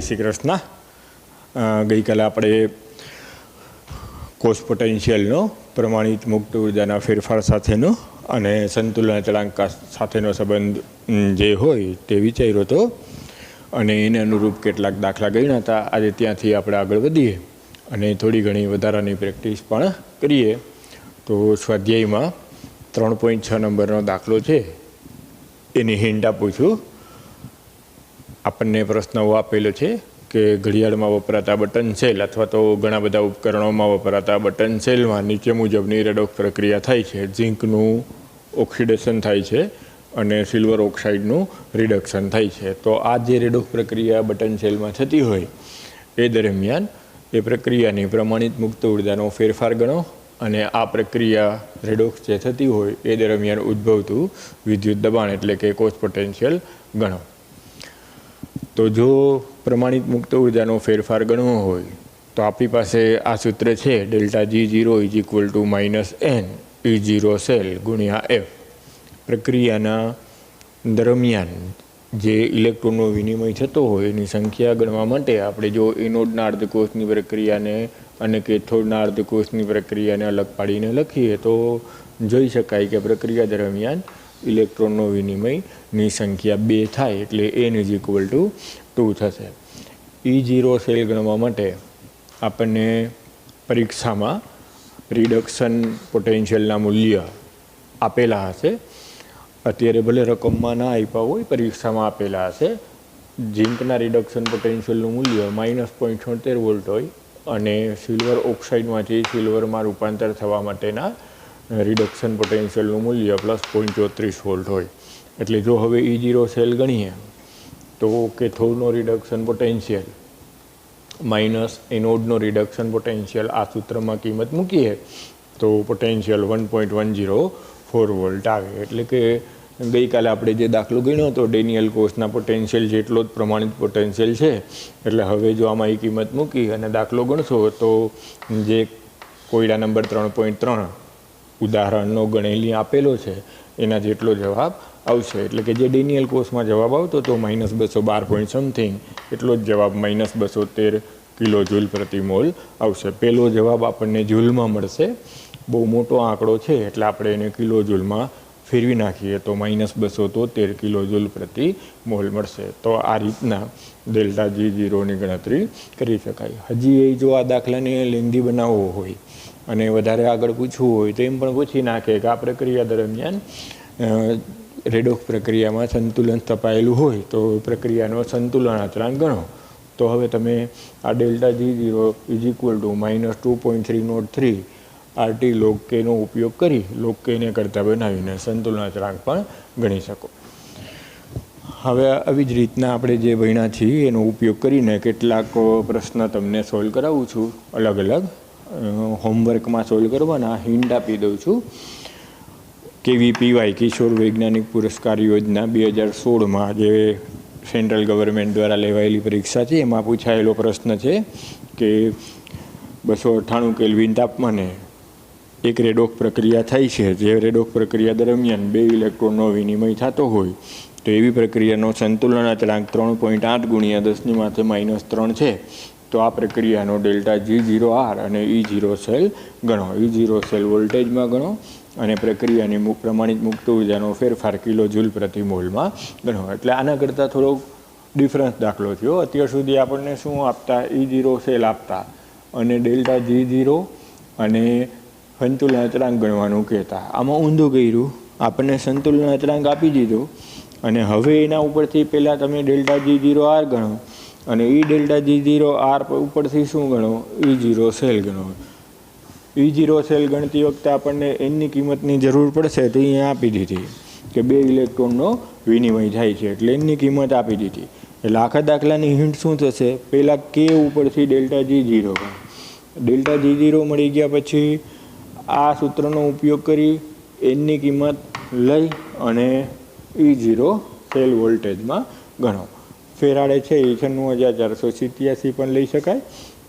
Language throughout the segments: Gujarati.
શ્રી કૃષ્ણ. ગઈકાલે આપણે કોષ પોટેન્શિયલનો પ્રમાણિત મુક્ત ઉર્જાના ફેરફાર સાથેનો અને સંતુલન અચળાંક સાથેનો સંબંધ જે હોય તે વિચાર્યો હતો અને એને અનુરૂપ કેટલાક દાખલા ગણ્યા હતા. આજે ત્યાંથી આપણે આગળ વધીએ અને થોડી ઘણી વધારાની પ્રેક્ટિસ પણ કરીએ. તો સ્વાધ્યાયમાં 3.6 નંબરનો દાખલો છે, એની હિન્ટ આપું છું. આપણને પ્રશ્ન આપેલો છે કે ઘડિયાળમાં વપરાતા બટન સેલ અથવા તો ઘણા બધા ઉપકરણોમાં વપરાતા બટન સેલમાં નીચે મુજબની રેડોક્સ પ્રક્રિયા થાય છે. ઝીંકનું ઓક્સિડેશન થાય છે અને સિલ્વર ઓક્સાઇડનું રિડક્શન થાય છે. તો આ જે રેડોક્સ પ્રક્રિયા બટન સેલમાં થતી હોય એ દરમિયાન એ પ્રક્રિયાની પ્રમાણિત મુક્ત ઉર્જાનો ફેરફાર ગણો અને આ પ્રક્રિયા રેડોક્સ જે થતી હોય એ દરમિયાન ઉદ્ભવતું વિદ્યુત દબાણ એટલે કે કોષ પોટેન્શિયલ ગણો. તો જો પ્રમાણિત મુક્ત ઉર્જાનો ફેરફાર ગણવો હોય તો આપણી પાસે આ સૂત્ર છે, delta G0 =-n E0 cell ગુણ્યા F. પ્રક્રિયાના દરમિયાન જે ઇલેક્ટ્રોનનો વિનિમય થતો હોય એની સંખ્યા ગણવા માટે આપણે જો એનોડના અર્ધકોષની પ્રક્રિયાને અને કેથોડના અર્ધકોષની પ્રક્રિયાને અલગ પાડીને લખીએ તો જોઈ શકાય કે પ્રક્રિયા દરમિયાન ઇલેક્ટ્રોનનો વિનિમયની સંખ્યા 2 થાય એટલે n = 2 થશે. E0 સેલ ગણવા માટે આપણને પરીક્ષામાં રિડક્શન પોટેન્શિયલના મૂલ્ય આપેલા હશે. અત્યારે ભલે રકમમાં ના આપ્યા હોય, પરીક્ષામાં આપેલા હશે. ઝીંકના રિડક્શન પોટેન્શિયલનું મૂલ્ય -0.76 વોલ્ટ હોય અને સિલ્વર ઓક્સાઇડમાંથી સિલ્વરમાં રૂપાંતર થવા માટેના રિડક્શન પોટેન્શિયલનું મૂલ્ય +0.34 વોલ્ટ હોય. એટલે જો હવે E0 સેલ ગણીએ તો કેથોડનો રિડક્શન પોટેન્શિયલ માઇનસ એનોડનો રિડક્શન પોટેન્શિયલ આ સૂત્રમાં કિંમત મૂકીએ તો પોટેન્શિયલ 1.104 વોલ્ટ આવે. એટલે કે ગઈકાલે આપણે જે દાખલો ગણ્યો હતો ડેનિયલ કોષના પોટેન્શિયલ જેટલો જ પ્રમાણિત પોટેન્શિયલ છે. એટલે હવે જો આમાં એ કિંમત મૂકી અને દાખલો ગણશો તો જે કોયડા નંબર 3.3 ઉદાહરણનો ગણેલી આપેલો છે એના જેટલો જવાબ આવશે. એટલે કે જે ડેનિયલ કોષમાં જવાબ આવતો તો -212.something એટલો જ જવાબ -213 કિલો જૂલ પ્રતિ મોલ આવશે. પહેલો જવાબ આપણને જૂલમાં મળશે. બહુ મોટો આંકડો છે એટલે આપણે એને કિલો જૂલમાં ફેરવી નાખીએ તો -273 કિલો જૂલ પ્રતિ મોલ મળશે. તો આ રીતના ડેલ્ટા G0ની ગણતરી કરી શકાય. હજી એ જો આ દાખલાને લેન્ધી બનાવવો હોય અને વધારે આગળ પૂછવું હોય તો એમ પણ પૂછી નાખે કે આ પ્રક્રિયા દરમિયાન રેડોક્સ પ્રક્રિયામાં સંતુલન સ્થપાયેલું હોય તો પ્રક્રિયાનો સંતુલન અચળાંક ગણો. તો હવે તમે આ delta G0 -2.303 RT log k નો ઉપયોગ કરી log k ને કરતાં બનાવીને સંતુલન અચળાંક પણ ગણી શકો. હવે આવી જ રીતના આપણે જે ભણ્યા છીએ એનો ઉપયોગ કરીને કેટલાક પ્રશ્ન તમને સોલ્વ કરાવું છું. અલગ અલગ હોમવર્કમાં સોલ્વ કરવાના હિન્ટ આપી દઉં છું. KVPY કિશોર વૈજ્ઞાનિક પુરસ્કાર યોજના 2016માં જે સેન્ટ્રલ ગવર્મેન્ટ દ્વારા લેવાયેલી પરીક્ષા છે એમાં પૂછાયેલો પ્રશ્ન છે કે 298 કેલ્વિન તાપમાને એક રેડોક્સ પ્રક્રિયા થાય છે. જે રેડોક્સ પ્રક્રિયા દરમિયાન 2 ઇલેક્ટ્રોનનો વિનિમય થતો હોય તો એવી પ્રક્રિયાનો સંતુલન અચળાંક 3.8 × 10⁻³ છે. તો આ પ્રક્રિયાનો ડેલ્ટા G0R અને E0 સેલ ગણો. E0 સેલ વોલ્ટેજમાં ગણો અને પ્રક્રિયાની પ્રમાણિત મુક્ત ઉર્જાનો ફેરફાર કિલો જૂલ પ્રતિ મોલમાં ગણો. એટલે આના કરતાં થોડોક ડિફરન્સ દાખલો થયો. અત્યાર સુધી આપણને શું આપતા, E0 સેલ આપતા અને ડેલ્ટા G0 અને સંતુલન અચળાંક ગણવાનું કહેતા. આમાં ઊંધું કર્યું, આપણને સંતુલન અચળાંક આપી દીધો અને હવે એના ઉપરથી પહેલાં તમે ડેલ્ટા G0R ગણો અને એ ડેલ્ટા G0R ઉપરથી શું ગણો, E0 સેલ ગણો. E0 સેલ ગણતી વખતે આપણને એની કિંમતની જરૂર પડશે તો અહીંયા આપી દીધી કે 2 ઇલેક્ટ્રોનનો વિનિમય થાય છે એટલે એની કિંમત આપી દીધી. એટલે આખા દાખલાની હિન્ટ શું થશે, પહેલાં K ઉપરથી ડેલ્ટા G0 ગણો. ડેલ્ટા G0 મળી ગયા પછી આ સૂત્રનો ઉપયોગ કરી એની કિંમત લઈ અને E0 સેલ વોલ્ટેજમાં ગણો. ફેરાડે છે એ 96,487 પણ લઈ શકાય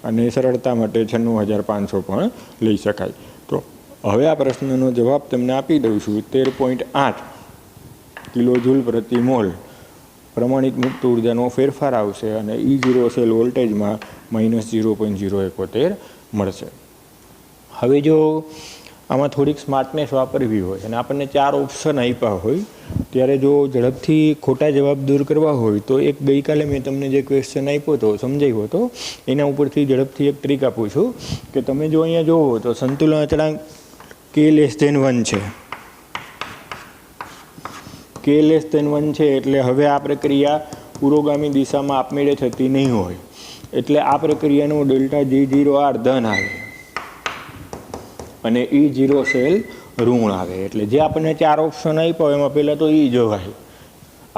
અને સરળતા માટે 96,500 પણ લઈ શકાય. તો હવે આ પ્રશ્નનો જવાબ તમને આપી દઉં છું. 13.8 કિલો જૂલ પ્રતિ મોલ પ્રમાણિત મુક્ત ઉર્જાનો ફેરફાર આવશે અને E0 સેલ વોલ્ટેજમાં -0.071 મળશે. હવે જો આમાં થોડીક સ્માર્ટનેસ વાપરવી હોય અને આપણને 4 ઓપ્શન આપ્યા હોય ત્યારે જો ઝડપથી ખોટા જવાબ દૂર કરવા હોય તો એક ગઈકાલે મેં તમને જે ક્વેશ્ચન આપ્યો હતો, સમજાવ્યો હતો, એના ઉપરથી ઝડપથી એક ટ્રીક આપું છું કે તમે જો અહીંયા જોવો તો સંતુલન અચળાંક k<1 છે. k<1 છે એટલે હવે આ પ્રક્રિયા પુરોગામી દિશામાં આપમેળે થતી નહીં હોય, એટલે આ પ્રક્રિયાનો ΔG0R ધન આવે અને E0 સેલ ઋણ આવે. એટલે જે આપણને 4 ઓપ્શન આપ્યા એમાં પહેલાં તો જોવાય,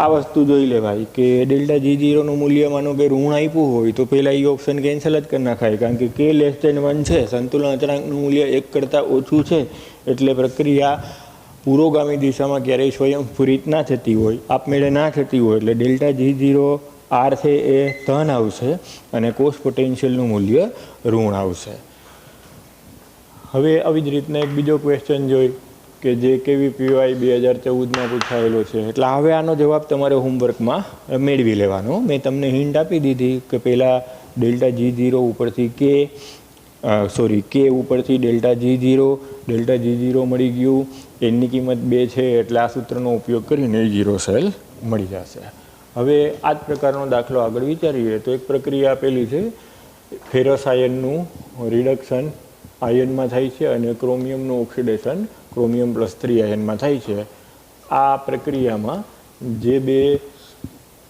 આ વસ્તુ જોઈ લેવાય કે ΔG0નું મૂલ્ય માનો કે ઋણ આપ્યું હોય તો પહેલાં ઓપ્શન કેન્સલ જ કરી નાખાય, કારણ કે k<1 છે, સંતુલન અચળાંકનું મૂલ્ય 1 કરતાં ઓછું છે, એટલે પ્રક્રિયા પુરોગામી દિશામાં ક્યારેય સ્વયંસ્ફુરિત ના થતી હોય, આપમેળે ના થતી હોય, એટલે ΔG0R છે એ ધન આવશે અને કોષ પોટેન્શિયલનું મૂલ્ય ઋણ આવશે. હવે આવી જ રીતના એક બીજો ક્વેશ્ચન જોઈ કે જે KVPY 2014માં પૂછાયેલો છે. એટલે હવે આનો જવાબ તમારે હોમવર્કમાં મેળવી લેવાનો. મેં તમને હિન્ટ આપી દીધી કે પહેલાં ΔG0 ઉપરથી k ઉપરથી ΔG0 મળી ગયું, એની કિંમત 2 છે, એટલે આ સૂત્રનો ઉપયોગ કરીને E0 સેલ મળી જશે. હવે આ જ પ્રકારનો દાખલો આગળ વિચારીએ તો એક પ્રક્રિયા આપેલી છે, ફેરસ આયનનું રિડક્શન આયનમાં થાય છે અને ક્રોમિયમનું ઓક્સિડેશન ક્રોમિયમ+3 આયનમાં થાય છે. આ પ્રક્રિયામાં જે બે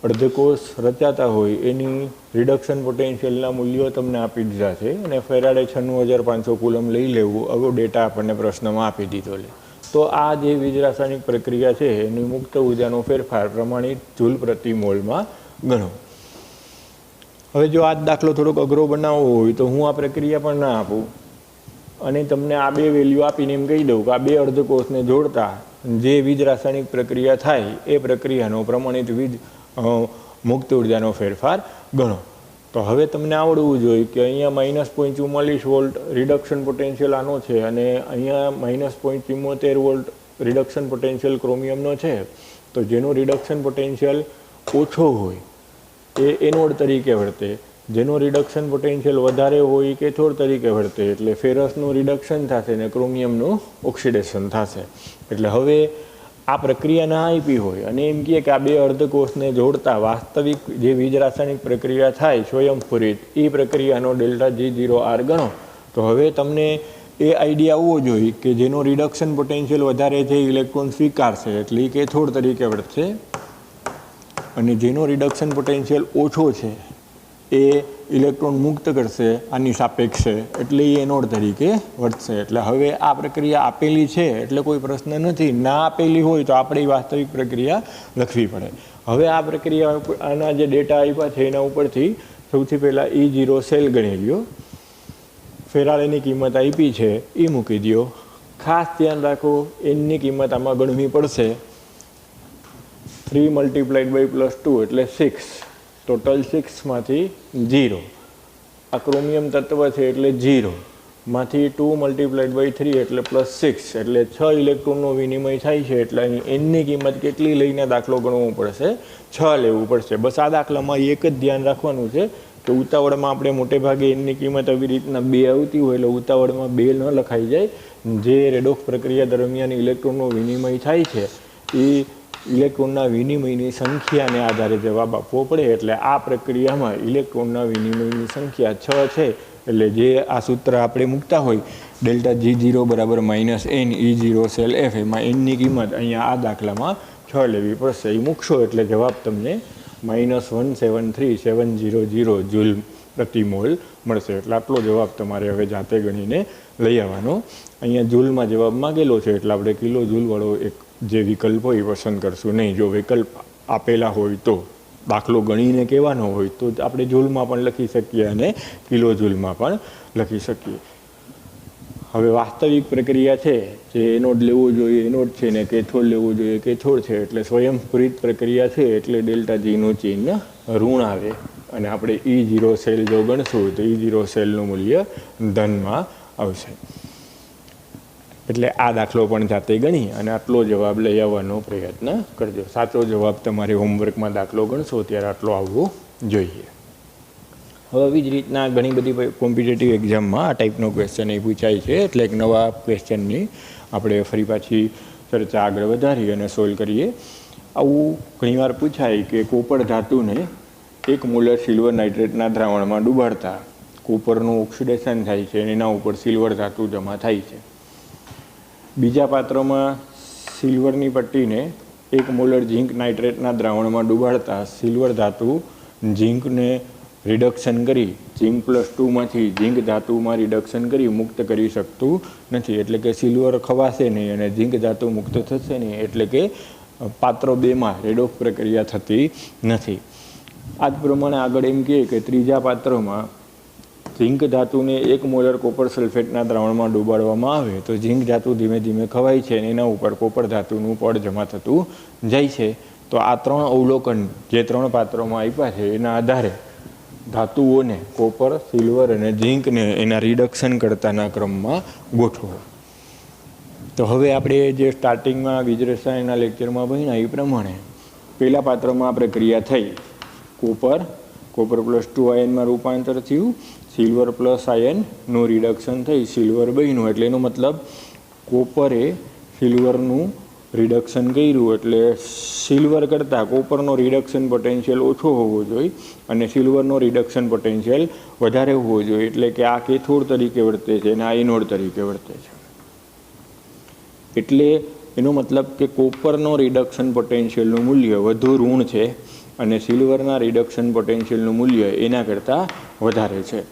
અર્ધકોષ રચાતા હોય એની રિડક્શન પોટેન્શિયલના મૂલ્યો તમને આપી દીધા છે અને ફેરાડે 96,500 કુલમ લઈ લેવું, આવો ડેટા આપણને પ્રશ્નમાં આપી દીધો છે. તો આ જે વીજ રાસાયણિક પ્રક્રિયા છે એની મુક્ત ઉર્જાનો ફેરફાર પ્રમાણિત જૂલ પ્રતિ મોલમાં ગણો. હવે જો આ દાખલો થોડોક અઘરો બનાવવો હોય તો હું આ પ્રક્રિયા પણ ના આપું અને તમને આ બે વેલ્યુ આપીને એમ કહી દઉં કે આ બે અર્ધકોષને જોડતા જે વીજ રાસાયણિક પ્રક્રિયા થાય એ પ્રક્રિયાનો પ્રમાણિત વીજ મુક્ત ઉર્જાનો ફેરફાર ગણો. તો હવે તમને આવડવું જોઈએ કે અહીંયા -0.44 વોલ્ટ રિડક્શન પોટેન્શિયલ આનો છે અને અહીંયા -0.74 વોલ્ટ રિડક્શન પોટેન્શિયલ ક્રોમિયમનો છે. તો જેનો રિડક્શન પોટેન્શિયલ ઓછો હોય એ એનોડ તરીકે વર્તે, જેનો રિડક્શન પોટેન્શિયલ વધારે હોય કેથોડ તરીકે વર્તે, એટલે ફેરસનું રિડક્શન થશે ને ક્રોમિયમનું ઓક્સિડેશન થશે. એટલે હવે આ પ્રક્રિયા ના આપી હોય અને એમ કહે કે આ બે અર્ધકોષને જોડતા વાસ્તવિક જે વીજ રાસાયણિક પ્રક્રિયા થાય સ્વયંસ્ફુરિત, એ પ્રક્રિયાનો ΔG0R ગણો. તો હવે તમને એ આઈડિયા આવવો જોઈએ કે જેનો રિડક્શન પોટેન્શિયલ વધારે છે ઇલેક્ટ્રોન સ્વીકારશે એટલે એ કેથોડ તરીકે વર્તશે અને જેનો રિડક્શન પોટેન્શિયલ ઓછો છે એ ઇલેક્ટ્રોન મુક્ત કરશે આની સાપેક્ષે, એટલે એ એનોડ તરીકે વર્તશે. એટલે હવે આ પ્રક્રિયા આપેલી છે એટલે કોઈ પ્રશ્ન નથી, ના આપેલી હોય તો આપણે વાસ્તવિક પ્રક્રિયા લખવી પડે. હવે આ પ્રક્રિયા આના જે ડેટા આપ્યા છે એના ઉપરથી સૌથી પહેલાં E0 સેલ ગણી લ્યો, ફેરાડેની કિંમત આપી છે એ મૂકી દો. ખાસ ધ્યાન રાખો એનની કિંમત આમાં ગણવી પડશે. 3 × +2 એટલે 6, ટોટલ 6માંથી 0. આ ક્રોમિયમ તત્વ છે એટલે 0 માંથી 2 × 3 એટલે +6, એટલે 6 ઇલેક્ટ્રોનનો વિનિમય થાય છે. એટલે અહીં એનની કિંમત કેટલી લઈને દાખલો ગણવો પડશે? 6 લેવું પડશે. બસ આ દાખલામાં એક જ ધ્યાન રાખવાનું છે કે ઉતાવળમાં આપણે મોટે ભાગે એનની કિંમત આવી રીતના 2 આવતી હોય એટલે ઉતાવળમાં 2 ન લખાઈ જાય. જે રેડોક્સ પ્રક્રિયા દરમિયાન ઇલેક્ટ્રોનનો વિનિમય થાય છે એ ઇલેક્ટ્રોનના વિનિમયની સંખ્યાને આધારે જવાબ આપવો પડે. એટલે આ પ્રક્રિયામાં ઇલેક્ટ્રોનના વિનિમયની સંખ્યા 6 છે. એટલે જે આ સૂત્ર આપણે મૂકતા હોય ΔG0 = -n E0 cell F, એમાં એનની કિંમત અહીંયા આ દાખલામાં 6 લેવી પડશે. એ મૂકશો એટલે જવાબ તમને -173,700 જૂલ પ્રતિ મોલ મળશે. એટલે આટલો જવાબ તમારે હવે જાતે ગણીને લઈ આવવાનો. અહીંયા જૂલમાં જવાબ માગેલો છે એટલે આપણે કિલો જૂલવાળો એક જે વિકલ્પ હોય એ પસંદ કરશું નહીં. જો વિકલ્પ આપેલા હોય તો દાખલો ગણીને કહેવાનો હોય તો આપણે જૂલમાં પણ લખી શકીએ અને કિલો જૂલમાં પણ લખી શકીએ. હવે વાસ્તવિક પ્રક્રિયા છે જે એનોડ લેવો જોઈએ એનોડ છે ને કેથોડ લેવો જોઈએ કેથોડ છે, એટલે સ્વયંસ્ફુરિત પ્રક્રિયા છે એટલે ΔGનું ચિહ્ન ઋણ આવે અને આપણે E0 સેલ જો ગણશું તો E0 સેલનું મૂલ્ય ધનમાં આવશે. એટલે આ દાખલો પણ જાતે ગણી અને આટલો જવાબ લઈ આવવાનો પ્રયત્ન કરજો. સાચો જવાબ તમારે હોમવર્કમાં દાખલો ગણશો ત્યારે આટલો આવવો જોઈએ. હવે આવી જ રીતના ઘણી બધી કોમ્પિટિટિવ એક્ઝામમાં આ ટાઈપનો ક્વેશ્ચન એ પૂછાય છે. એટલે એક નવા ક્વેશ્ચનની આપણે ફરી પાછી ચર્ચા આગળ વધારી અને સોલ્વ કરીએ. આવું ઘણીવાર પૂછાય કે કોપર ધાતુને 1 મોલર સિલ્વર નાઇટ્રેટના દ્રાવણમાં ડૂબાડતા કોપરનું ઓક્સિડેશન થાય છે અને એના ઉપર સિલ્વર ધાતુ જમા થાય છે. બીજા પાત્રમાં સિલ્વરની પટ્ટીને 1 મોલર ઝીંક નાઇટ્રેટના દ્રાવણમાં ડૂબાડતા સિલ્વર ધાતુ ઝીંકને રિડક્શન કરી ઝીંક +2માંથી ઝીંક ધાતુમાં રિડક્શન કરી મુક્ત કરી શકતું નથી. એટલે કે સિલ્વર ખવાશે નહીં અને ઝીંક ધાતુ મુક્ત થશે નહીં. એટલે કે પાત્ર 2માં રેડોક્સ પ્રક્રિયા થતી નથી. આ જ પ્રમાણે આગળ એમ કહે કે ત્રીજા પાત્રમાં ઝીંક ધાતુને 1 મોલર કોપર સલ્ફેટના દ્રાવણમાં ડૂબાડવામાં આવે તો ઝીંક ધાતુ ધીમે ધીમે ખવાય છે અને એના ઉપર કોપર ધાતુનું પડ જમા થતું જાય છે. તો આ 3 અવલોકન જે 3 પાત્રોમાં આપ્યા છે એના આધારે ધાતુઓને કોપર, સિલ્વર અને ઝીંકને એના રિડક્શન કરતાના ક્રમમાં ગોઠવો. તો હવે આપણે જે સ્ટાર્ટિંગમાં વીજરસાયણના લેક્ચરમાં ભણ્યા એ પ્રમાણે પહેલા પાત્રમાં પ્રક્રિયા થઈ. કોપર +2 આયનમાં રૂપાંતર થયું, સિલ્વર પ્લસ આયનનું રિડક્શન થઈ, સિલ્વર બન્યું. એટલે એનો મતલબ કોપરે સિલ્વરનું રિડક્શન કર્યું એટલે સિલ્વર કરતાં કોપરનો રિડક્શન પોટેન્શિયલ ઓછો હોવો જોઈએ અને સિલ્વરનો રિડક્શન પોટેન્શિયલ વધારે હોવો જોઈએ. એટલે કે આ કેથોડ તરીકે વર્તે છે અને આ એનોડ તરીકે વર્તે છે. એટલે એનો મતલબ કે કોપરનો રિડક્શન પોટેન્શિયલનું મૂલ્ય વધુ ઋણ છે અને સિલ્વરના રિડક્શન પોટેન્શિયલનું મૂલ્ય એના કરતાં વધારે છે.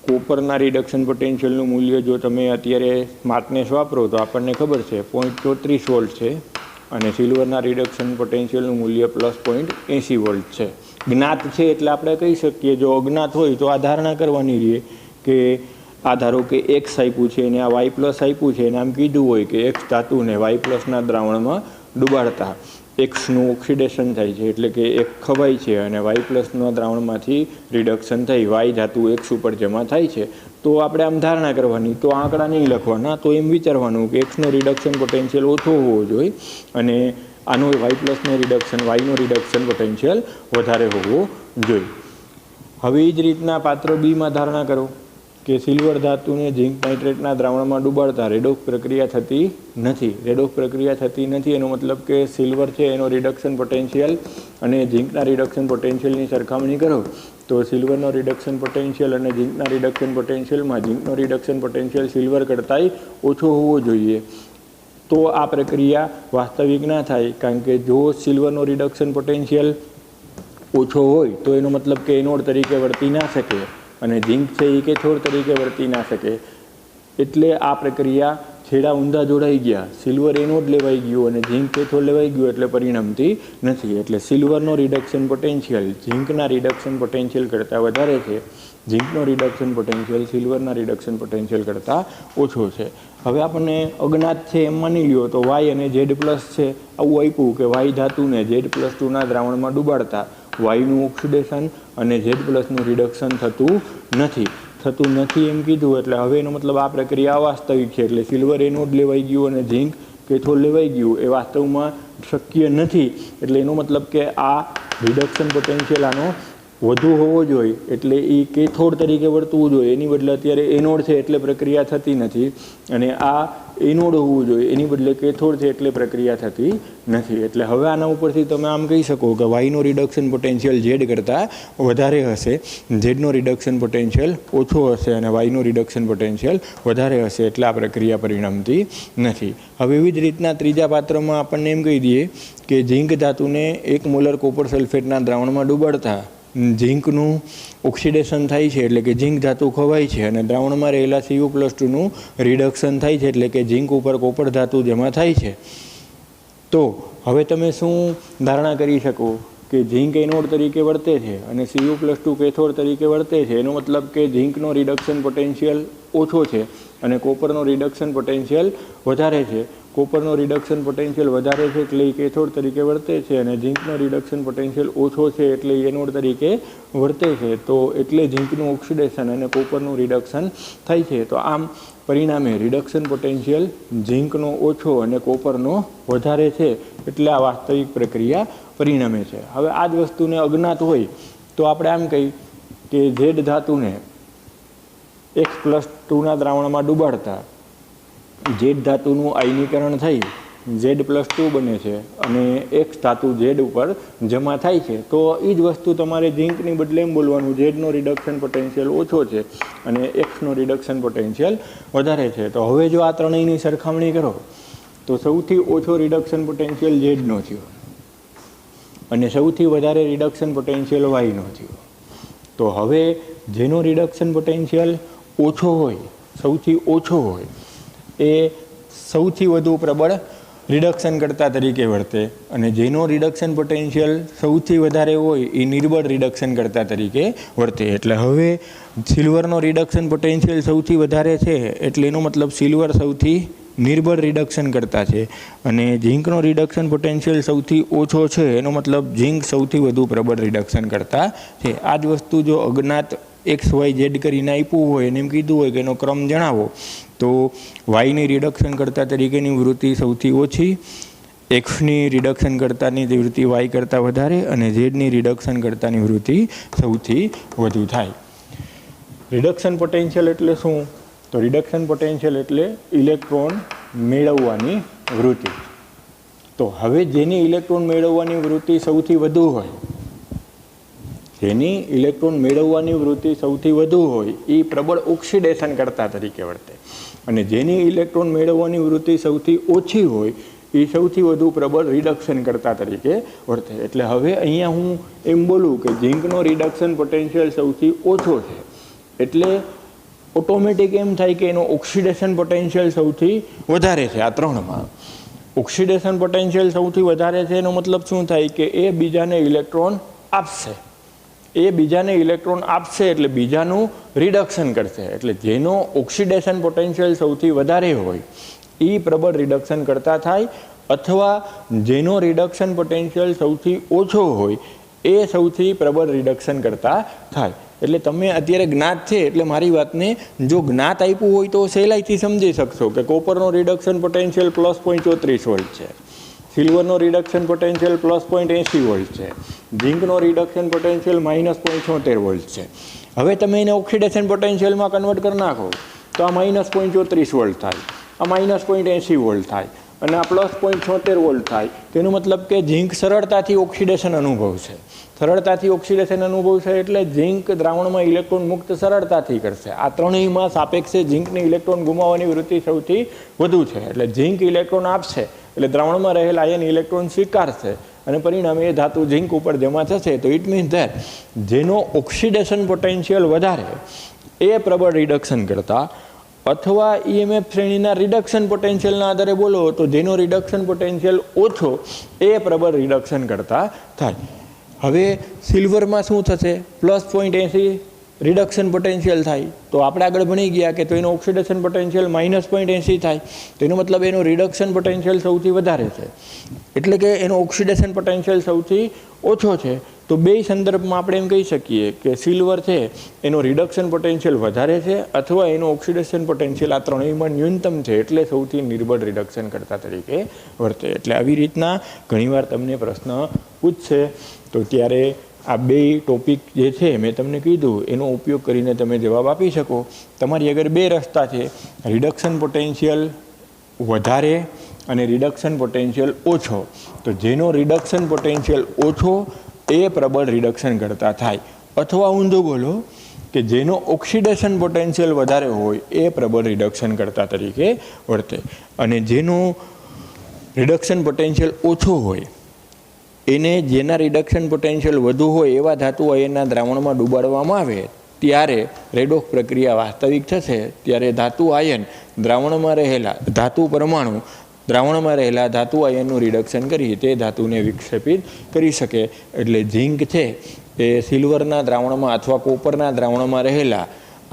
કોપરના રિડક્શન પોટેન્શિયલનું મૂલ્ય જો તમે અત્યારે સ્માર્ટનેસ વાપરો તો આપણને ખબર છે 0.34 વોલ્ટ છે અને સિલ્વરના રિડક્શન પોટેન્શિયલનું મૂલ્ય +0.80 વોલ્ટ છે. જ્ઞાત છે એટલે આપણે કહી શકીએ. જો અજ્ઞાત હોય તો આ ધારણા કરવાની રહે કે આ ધારો કે એક્સ આપ્યું છે અને આ વાય પ્લસ આપ્યું છે અને આમ કીધું હોય કે એક્સ ધાતુને વાય પ્લસના દ્રાવણમાં ડૂબાડતા એક્સનું ઓક્સિડેશન થાય છે એટલે કે એક ખવાય છે અને વાય પ્લસના દ્રાવણમાંથી રિડક્શન થઈ વાય ધાતુ એક્સ ઉપર જમા થાય છે. તો આપણે આમ ધારણા કરવાની, તો આંકડા નહીં લખવાના, તો એમ વિચારવાનું કે એક્સનો રિડક્શન પોટેન્શિયલ ઓછો હોવો જોઈએ અને આનો વાય પ્લસનો રિડક્શન વાયનો રિડક્શન પોટેન્શિયલ વધારે હોવો જોઈએ. હવે એ જ રીતના પાત્ર બીમાં ધારણા કરો કે સિલ્વર ધાતુને ઝીંક નાઇટ્રેટના દ્રાવણમાં ડૂબાડતા રેડોક્સ પ્રક્રિયા થતી નથી. રેડોક્સ પ્રક્રિયા થતી નથી એનો મતલબ કે સિલ્વર છે એનો રિડક્શન પોટેન્શિયલ અને ઝીંકના રિડક્શન પોટેન્શિયલની સરખામણી કરો તો સિલ્વરનો રિડક્શન પોટેન્શિયલ અને ઝીંકના રિડક્શન પોટેન્શિયલમાં ઝીંકનો રિડક્શન પોટેન્શિયલ સિલ્વર કરતાંય ઓછો હોવો જોઈએ. તો આ પ્રક્રિયા વાસ્તવિક ના થાય, કારણ કે જો સિલ્વરનો રિડક્શન પોટેન્શિયલ ઓછો હોય તો એનો મતલબ કે એનોડ તરીકે વર્તી ના શકે અને ઝીંક છે એ કેથોડ તરીકે વર્તી ના શકે. એટલે આ પ્રક્રિયા છેડા ઊંધા જોડાઈ ગયા, સિલ્વર એનોડ લેવાઈ ગયું અને ઝીંક કેથોડ લેવાઈ ગયું એટલે પરિણમતી નથી. એટલે સિલ્વરનો રિડક્શન પોટેન્શિયલ ઝીંકના રિડક્શન પોટેન્શિયલ કરતાં વધારે છે, ઝીંકનો રિડક્શન પોટેન્શિયલ સિલ્વરના રિડક્શન પોટેન્શિયલ કરતાં ઓછો છે. હવે આપણને અજ્ઞાત છે એમ માની લ્યો તો વાય અને ઝેડ પ્લસ છે આવું આપ્યું કે વાય ધાતુને Z+2ના દ્રાવણમાં ડૂબાડતા વાયનું ઓક્સિડેશન અને Z+નું રિડક્શન થતું નથી એમ કીધું. એટલે હવે એનો મતલબ આ પ્રક્રિયા અવાસ્તવિક છે. એટલે સિલ્વર એનોડ લેવાઈ ગયું અને ઝીંક કેથોડ લેવાઈ ગયું એ વાસ્તવમાં શક્ય નથી. એટલે એનો મતલબ કે આ રિડક્શન પોટેન્શિયલ આનો વધુ હોવો જોઈએ એટલે એ કેથોડ તરીકે વર્તવું જોઈએ. એની બદલે અત્યારે એનોડ છે એટલે પ્રક્રિયા થતી નથી અને આ એનોડ હોવું જોઈએ એની બદલે કેથોડ છે એટલે પ્રક્રિયા થતી નથી. એટલે હવે આના ઉપરથી તમે આમ કહી શકો કે વાયનો રિડક્શન પોટેન્શિયલ ઝેડ કરતાં વધારે હશે, ઝેડનો રિડક્શન પોટેન્શિયલ ઓછો હશે અને વાયનો રિડક્શન પોટેન્શિયલ વધારે હશે એટલે આ પ્રક્રિયા પરિણમતી નથી. હવે એવી જ રીતના ત્રીજા પાત્રમાં આપણને એમ કહી દઈએ કે ઝીંક ધાતુને 1 મોલર કોપર સલ્ફેટના દ્રાવણમાં ડૂબાડતા ઝીંકનું ઓક્સિડેશન થાય છે એટલે કે ઝીંક ધાતુ ખવાય છે અને દ્રાવણમાં રહેલા Cu+2નું રિડક્શન થાય છે એટલે કે ઝીંક ઉપર કોપર ધાતુ જમા થાય છે. તો હવે તમે શું ધારણા કરી શકો કે ઝીંક એનોડ તરીકે વર્તે છે અને Cu+2 કેથોડ તરીકે વર્તે છે, એનો મતલબ કે ઝીંકનો રિડક્શન પોટેન્શિયલ ઓછો છે અને કોપરનો રિડક્શન પોટેન્શિયલ વધારે છે. કોપરનો રિડક્શન પોટેન્શિયલ વધારે છે એટલે એ કેથોડ તરીકે વર્તે છે અને ઝીંકનો રિડક્શન પોટેન્શિયલ ઓછો છે એટલે એનોડ તરીકે વર્તે છે. તો એટલે ઝીંકનું ઓક્સિડેશન અને કોપરનું રિડક્શન થાય છે. તો આમ પરિણામે રિડક્શન પોટેન્શિયલ ઝીંકનો ઓછો અને કોપરનો વધારે છે એટલે આ વાસ્તવિક પ્રક્રિયા પરિણમે છે. હવે આ જ વસ્તુને અજ્ઞાત હોય તો આપણે આમ કહી કે ઝેડ ધાતુને X+2 દ્રાવણમાં ડૂબાડતા ઝેડ ધાતુનું આયનીકરણ થઈ Z+2 બને છે અને X ધાતુ Z ઉપર જમા થાય છે. તો એ જ વસ્તુ તમારે ઝીંકની બદલે એમ બોલવાનું, ઝેડનો રિડક્શન પોટેન્શિયલ ઓછો છે અને Xનો રિડક્શન પોટેન્શિયલ વધારે છે. તો હવે જો આ ત્રણેયની સરખામણી કરો તો સૌથી ઓછો રિડક્શન પોટેન્શિયલ ઝેડનો થયો અને સૌથી વધારે રિડક્શન પોટેન્શિયલ વાયનો થયો. તો હવે જેનો રિડક્શન પોટેન્શિયલ ઓછો હોય, સૌથી ઓછો હોય, એ સૌથી વધુ પ્રબળ રિડક્શન કરતા તરીકે વર્તે અને જેનો રિડક્શન પોટેન્શિયલ સૌથી વધારે હોય એ નિર્બળ રિડક્શન કરતા તરીકે વર્તે. એટલે હવે સિલ્વરનો રિડક્શન પોટેન્શિયલ સૌથી વધારે છે એટલે એનો મતલબ સિલ્વર સૌથી નિર્બળ રિડક્શન કરતા છે અને ઝીંકનો રિડક્શન પોટેન્શિયલ સૌથી ઓછો છે એનો મતલબ ઝીંક સૌથી વધુ પ્રબળ રિડક્શન કરતા છે. આ જ વસ્તુ જો અજ્ઞાત XYZ કરીને આપ્યું હોય અને એમ કીધું હોય કે એનો ક્રમ જણાવો તો વાયની રિડક્શન કરતા તરીકેની વૃત્તિ સૌથી ઓછી, એક્સની રિડક્શન કરતાની વૃત્તિ વાય કરતાં વધારે અને ઝેડની રિડક્શન કરતાની વૃત્તિ સૌથી વધુ થાય. રિડક્શન પોટેન્શિયલ એટલે શું? તો રિડક્શન પોટેન્શિયલ એટલે ઇલેક્ટ્રોન મેળવવાની વૃત્તિ. તો હવે જેની ઇલેક્ટ્રોન મેળવવાની વૃત્તિ સૌથી વધુ હોય, જેની ઇલેક્ટ્રોન મેળવવાની વૃત્તિ સૌથી વધુ હોય એ પ્રબળ ઓક્સિડેશન કરતા તરીકે વર્તે અને જેની ઇલેક્ટ્રોન મેળવવાની વૃત્તિ સૌથી ઓછી હોય એ સૌથી વધુ પ્રબળ રિડક્શન કરતા તરીકે વર્તે. એટલે હવે અહીંયા હું એમ બોલું કે ઝીંકનો રિડક્શન પોટેન્શિયલ સૌથી ઓછો છે એટલે ઓટોમેટિક એમ થાય કે એનો ઓક્સિડેશન પોટેન્શિયલ સૌથી વધારે છે. આ ત્રણમાં ઓક્સિડેશન પોટેન્શિયલ સૌથી વધારે છે એનો મતલબ શું થાય કે એ બીજાને ઇલેક્ટ્રોન આપશે, એ બીજાને ઇલેક્ટ્રોન આપશે એટલે બીજાનું રિડક્શન કરશે. એટલે જેનો ઓક્સિડેશન પોટેન્શિયલ સૌથી વધારે હોય એ પ્રબળ રિડક્શન કરતા થાય અથવા જેનો રિડક્શન પોટેન્શિયલ સૌથી ઓછો હોય એ સૌથી પ્રબળ રિડક્શન કરતા થાય. એટલે તમે અત્યારે જ્ઞાત છે એટલે મારી વાતને જો જ્ઞાત આપ્યું હોય તો સહેલાઈથી સમજી શકશો કે કોપરનો રિડક્શન પોટેન્શિયલ +0.34 વોલ્ટ છે, સિલ્વરનો રિડક્શન પોટેન્શિયલ +0.80 વોલ્ટ છે, ઝીંકનો રિડક્શન પોટેન્શિયલ -0.76 વોલ્ટ છે. હવે તમે એને ઓક્સિડેશન પોટેન્શિયલમાં કન્વર્ટ કરી નાખો તો આ -0.34 વોલ્ટ થાય, આ -0.80 વોલ્ટ થાય અને આ +0.76 વોલ્ટ થાય. તેનો મતલબ કે ઝીંક સરળતાથી ઓક્સિડેશન અનુભવશે. સરળતાથી ઓક્સિડેશન અનુભવશે એટલે ઝીંક દ્રાવણમાં ઇલેક્ટ્રોન મુક્ત સરળતાથી કરશે. આ ત્રણેયમાં સાપેક્ષે ઝીંકની ઇલેક્ટ્રોન ગુમાવવાની વૃત્તિ સૌથી વધુ છે. એટલે ઝીંક ઇલેક્ટ્રોન આપશે એટલે દ્રાવણમાં રહેલા આયન ઇલેક્ટ્રોન સ્વીકારશે અને પરિણામે એ ધાતુ ઝીંક ઉપર જમા થશે. તો ઇટ મીન્સ ધેટ જેનો ઓક્સિડેશન પોટેન્શિયલ વધારે એ પ્રબળ રિડક્શન કરતા અથવા EMF શ્રેણીના રિડક્શન પોટેન્શિયલના આધારે બોલો તો જેનો રિડક્શન પોટેન્શિયલ ઓછો એ પ્રબળ રિડક્શન કરતા થાય. હવે સિલ્વરમાં શું થશે? +0.80 રિડક્શન પોટેન્શિયલ થાય. તો આપણે આગળ ભણી ગયા કે તો એનો ઓક્સિડેશન પોટેન્શિયલ -0.80 થાય. તો એનો મતલબ એનો રિડક્શન પોટેન્શિયલ સૌથી વધારે છે એટલે કે એનો ઓક્સિડેશન પોટેન્શિયલ સૌથી ઓછો છે. તો બે સંદર્ભમાં આપણે એમ કહી શકીએ કે સિલ્વર છે એનો રિડક્શન પોટેન્શિયલ વધારે છે અથવા એનો ઓક્સિડેશન પોટેન્શિયલ આ ત્રણેયમાં ન્યૂનતમ છે એટલે સૌથી નિર્બળ રિડક્શન કરતા તરીકે વર્તે. એટલે આવી રીતના ઘણીવાર તમને પ્રશ્ન પૂછશે તો ત્યારે આ બે ટોપિક જે છે મેં તમને કીધું એનો ઉપયોગ કરીને તમે જવાબ આપી શકો. તમારી આગળ બે રસ્તા છે, રિડક્શન પોટેન્શિયલ વધારે અને રિડક્શન પોટેન્શિયલ ઓછો. તો જેનો રિડક્શન પોટેન્શિયલ ઓછો એ પ્રબળ રિડક્શન કરતા થાય અથવા ઊંધું બોલો કે જેનો ઓક્સિડેશન પોટેન્શિયલ વધારે હોય એ પ્રબળ રિડક્શન કરતા તરીકે વર્તે અને જેનો રિડક્શન પોટેન્શિયલ ઓછો હોય એને જેના રિડક્શન પોટેન્શિયલ વધુ હોય એવા ધાતુ આયનના દ્રાવણમાં ડૂબાડવામાં આવે ત્યારે રેડોફ પ્રક્રિયા વાસ્તવિક થશે. ત્યારે ધાતુ આયન દ્રાવણમાં રહેલા ધાતુ પરમાણુ દ્રાવણમાં રહેલા ધાતુ આયનનું રિડક્શન કરી તે ધાતુને વિક્ષેપિત કરી શકે. એટલે ઝીંક છે એ સિલ્વરના દ્રાવણમાં અથવા કોપરના દ્રાવણમાં રહેલા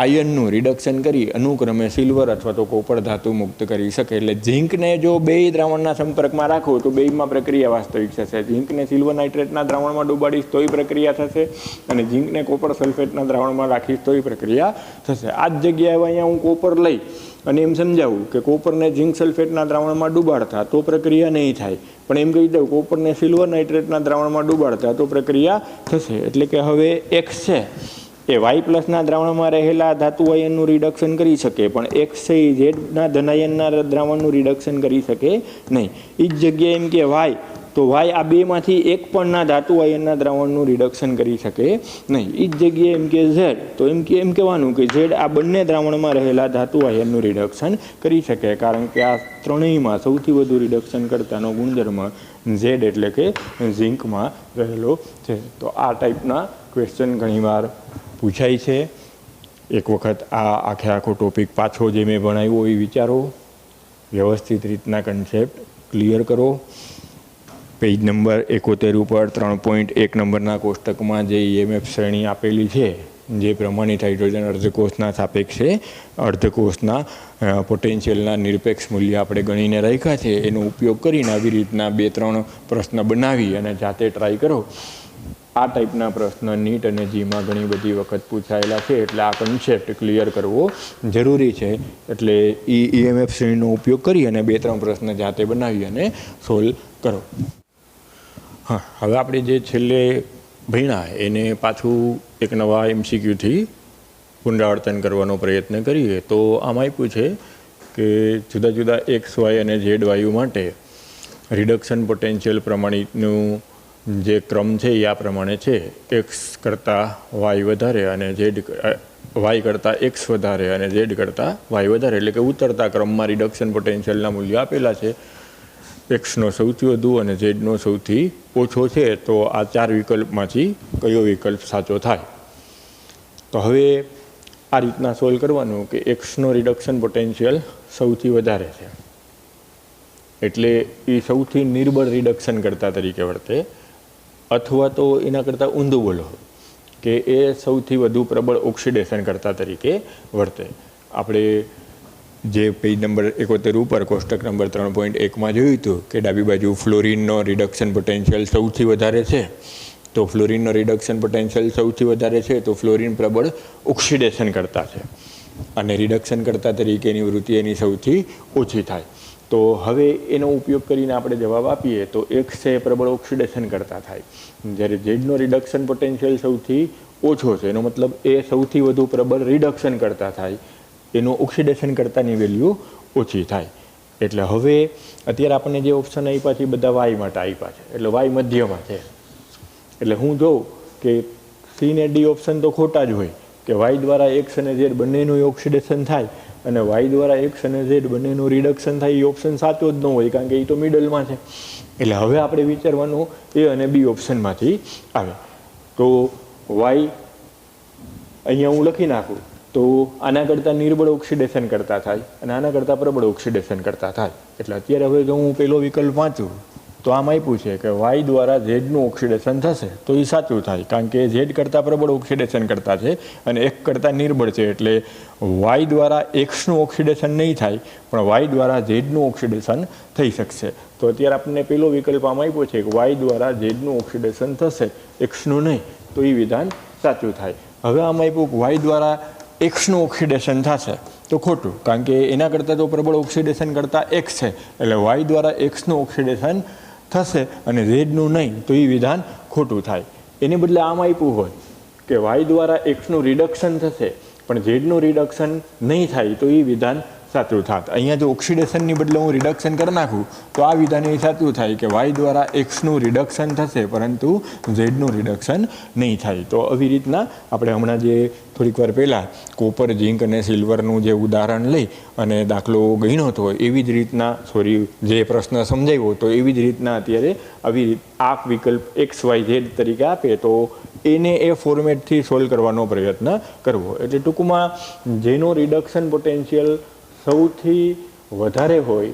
આયનનું રિડક્શન કરી અનુક્રમે સિલ્વર અથવા તો કોપર ધાતુ મુક્ત કરી શકે. એટલે ઝીંકને જો બે દ્રાવણના સંપર્કમાં રાખો તો બેમાં પ્રક્રિયા વાસ્તવિક થશે. ઝીંકને સિલ્વર નાઇટ્રેટના દ્રાવણમાં ડૂબાડીશ તોય પ્રક્રિયા થશે, અને ઝીંકને કોપર સલ્ફેટના દ્રાવણમાં રાખીશ તોય પ્રક્રિયા થશે. આ જ જગ્યાએ અહીંયા હું કોપર લઈ અને એમ સમજાવું કે કોપરને ઝીંક સલ્ફેટના દ્રાવણમાં ડૂબાડતા તો પ્રક્રિયા નહીં થાય, પણ એમ કહી દઉં કોપરને સિલ્વર નાઇટ્રેટના દ્રાવણમાં ડૂબાડતા તો પ્રક્રિયા થશે. એટલે કે હવે એક્સ છે એ વાય પ્લસના દ્રાવણમાં રહેલા ધાતુ આયનનું રિડક્શન કરી શકે, પણ એક્સ છે એ ઝેડના ધનાયનના દ્રાવણનું રિડક્શન કરી શકે નહીં. એ જ જગ્યાએ એમ કે વાય, તો વાય આ બેમાંથી એક પણના ધાતુ આયનના દ્રાવણનું રિડક્શન કરી શકે નહીં. એ જ જગ્યાએ એમ કે ઝેડ, તો એમ કહેવાનું કે ઝેડ આ બંને દ્રાવણમાં રહેલા ધાતુ આયનનું રિડક્શન કરી શકે, કારણ કે આ ત્રણેયમાં સૌથી વધુ રિડક્શન કરતાનો ગુણધર્મ ઝેડ એટલે કે ઝીંકમાં રહેલો છે. તો આ ટાઈપના ક્વેશ્ચન ઘણીવાર પૂછાય છે. એક વખત આ આખો ટોપિક પાછો જે મેં ભણાવ્યો એ વિચારો, વ્યવસ્થિત રીતના કન્સેપ્ટ ક્લિયર કરો. પેજ નંબર 71 ઉપર 3.1 નંબરના કોષ્ટકમાં જે EMF શ્રેણી આપેલી છે, જે પ્રમાણિત હાઇડ્રોજન અર્ધકોષના સાપેક્ષે અર્ધકોષના પોટેન્શિયલના નિરપેક્ષ મૂલ્ય આપણે ગણીને રાખ્યા છે, એનો ઉપયોગ કરીને આવી રીતના 2-3 પ્રશ્ન બનાવી અને જાતે ટ્રાય કરો. આ ટાઈપના પ્રશ્ન નીટ અને જીમાં ઘણી બધી વખત પૂછાયેલા છે, એટલે આ કન્સેપ્ટ ક્લિયર કરવો જરૂરી છે. એટલે EMF શ્રેણીનો ઉપયોગ કરી અને 2-3 પ્રશ્ન જાતે બનાવી અને સોલ્વ કરો. હા, હવે આપણે જે છેલ્લે ભણ્યા એને પાછું એક નવા MCQથી પુનરાવર્તન કરવાનો પ્રયત્ન કરીએ. તો આમાં આપ્યું છે કે જુદા જુદા એક્સ વાય અને ઝેડ વાયુ માટે રિડક્શન પોટેન્શિયલ પ્રમાણિતનું જે ક્રમ છે એ આ પ્રમાણે છે: એક્સ કરતાં વાય વધારે અને ઝેડ વાય કરતાં એક્સ વધારે અને ઝેડ કરતાં વાય વધારે. એટલે કે ઉતરતા ક્રમમાં રિડક્શન પોટેન્શિયલના મૂલ્યો આપેલા છે. એક્સનો સૌથી વધુ અને ઝેડનો સૌથી ઓછો છે. તો આ 4 વિકલ્પમાંથી કયો વિકલ્પ સાચો થાય? તો હવે આ રીતના સોલ્વ કરવાનું કે એક્સનો રિડક્શન પોટેન્શિયલ સૌથી વધારે છે, એટલે એ સૌથી નિર્બળ રિડક્શન કરતા તરીકે વર્તે, અથવા તો એના કરતાં ઊંધું બોલો કે એ સૌથી વધુ પ્રબળ ઓક્સિડેશન કરતા તરીકે વર્તે. આપણે જે પેજ નંબર 71 ઉપર કોષ્ટક નંબર 3.1માં જોયું હતું કે ડાબી બાજુ ફ્લોરિનનો રિડક્શન પોટેન્શિયલ સૌથી વધારે છે, તો ફ્લોરિનનો રિડક્શન પોટેન્શિયલ સૌથી વધારે છે તો ફ્લોરિન પ્રબળ ઓક્સિડેશન કરતા છે, અને રિડક્શન કરતા તરીકેની વૃત્તિ એની સૌથી ઓછી થાય. તો હવે એનો ઉપયોગ કરીને આપણે જવાબ આપીએ તો એક્સ છે પ્રબળ ઓક્સિડેશન કરતા થાય, જ્યારે ઝેડનો રિડક્શન પોટેન્શિયલ સૌથી ઓછો છે, એનો મતલબ એ સૌથી વધુ પ્રબળ રિડક્શન કરતા થાય, એનું ઓક્સિડેશન કરતાની વેલ્યુ ઓછી થાય. એટલે હવે અત્યારે આપણને જે ઓપ્શન આપ્યા છે એ બધા વાય માટે આપ્યા છે, એટલે વાય મધ્યમાં છે. એટલે હું જોઉં કે સી ને ડી ઓપ્શન તો ખોટા જ હોય, કે વાય દ્વારા એક્સ અને ઝેડ બંનેનું ઓક્સિડેશન થાય અને વાય દ્વારા એક્સ અને ઝેડ બંનેનું રિડક્શન થાય, એ ઓપ્શન સાચો જ ન હોય, કારણ કે એ તો મિડલમાં છે. એટલે હવે આપણે વિચારવાનું એ અને બી ઓપ્શનમાંથી આવે. તો વાય અહીંયા હું લખી નાખું તો આના કરતાં નિર્બળ ઓક્સિડેશન કરતા થાય અને આના કરતાં પ્રબળ ઓક્સિડેશન કરતા થાય. એટલે અત્યારે હવે જો હું પેલો વિકલ્પ વાંચું તો આમ આપ્યું છે કે વાય દ્વારા ઝેડનું ઓક્સિડેશન થશે, તો એ સાચું થાય, કારણ કે ઝેડ કરતાં પ્રબળ ઓક્સિડેશન કરતા છે અને એક કરતાં નિર્બળ છે, એટલે વાય દ્વારા એક્સનું ઓક્સિડેશન નહીં થાય પણ વાય દ્વારા ઝેડનું ઓક્સિડેશન થઈ શકશે. તો અત્યારે આપણને પેલો વિકલ્પ આમ આપ્યો છે કે વાય દ્વારા ઝેડનું ઓક્સિડેશન થશે, એક્સનું નહીં, તો એ વિધાન સાચું થાય. હવે આમ આપ્યું કે વાય દ્વારા એક્સનું ઓક્સિડેશન થશે, તો ખોટું, કારણ કે એના કરતાં તો પ્રબળ ઓક્સિડેશન કરતાં એક્સ છે, એટલે વાય દ્વારા એક્સનું ઓક્સિડેશન થશે અને ઝેડનું નહીં, તો એ વિધાન ખોટું થાય. એને બદલે આમ આપ્યું હોય કે વાય દ્વારા એક્સનું રિડક્શન થશે પણ ઝેડનું રિડક્શન નહીં થાય, તો એ વિધાન સાચું થાત. અહીંયા જો ઓક્સિડેશનની બદલે હું રિડક્શન કરી નાખું તો આ વિધાન એ સાચું થાય કે વાય દ્વારા એક્સનું રિડક્શન થશે પરંતુ ઝેડનું રિડક્શન નહીં થાય. તો આવી રીતના આપણે હમણાં જે થોડીક વાર પહેલાં કોપર, ઝીંક અને સિલ્વરનું જે ઉદાહરણ લઈ અને દાખલો ગણ્યો હતો, એવી જ રીતના જે પ્રશ્ન સમજાવ્યો તો એવી જ રીતના અત્યારે આવી આ વિકલ્પ એક્સ વાય ઝેડ તરીકે આપે તો એને એ ફોર્મેટથી સોલ્વ કરવાનો પ્રયત્ન કરવો. એટલે ટૂંકમાં જેનો રિડક્શન પોટેન્શિયલ સૌથી વધારે હોય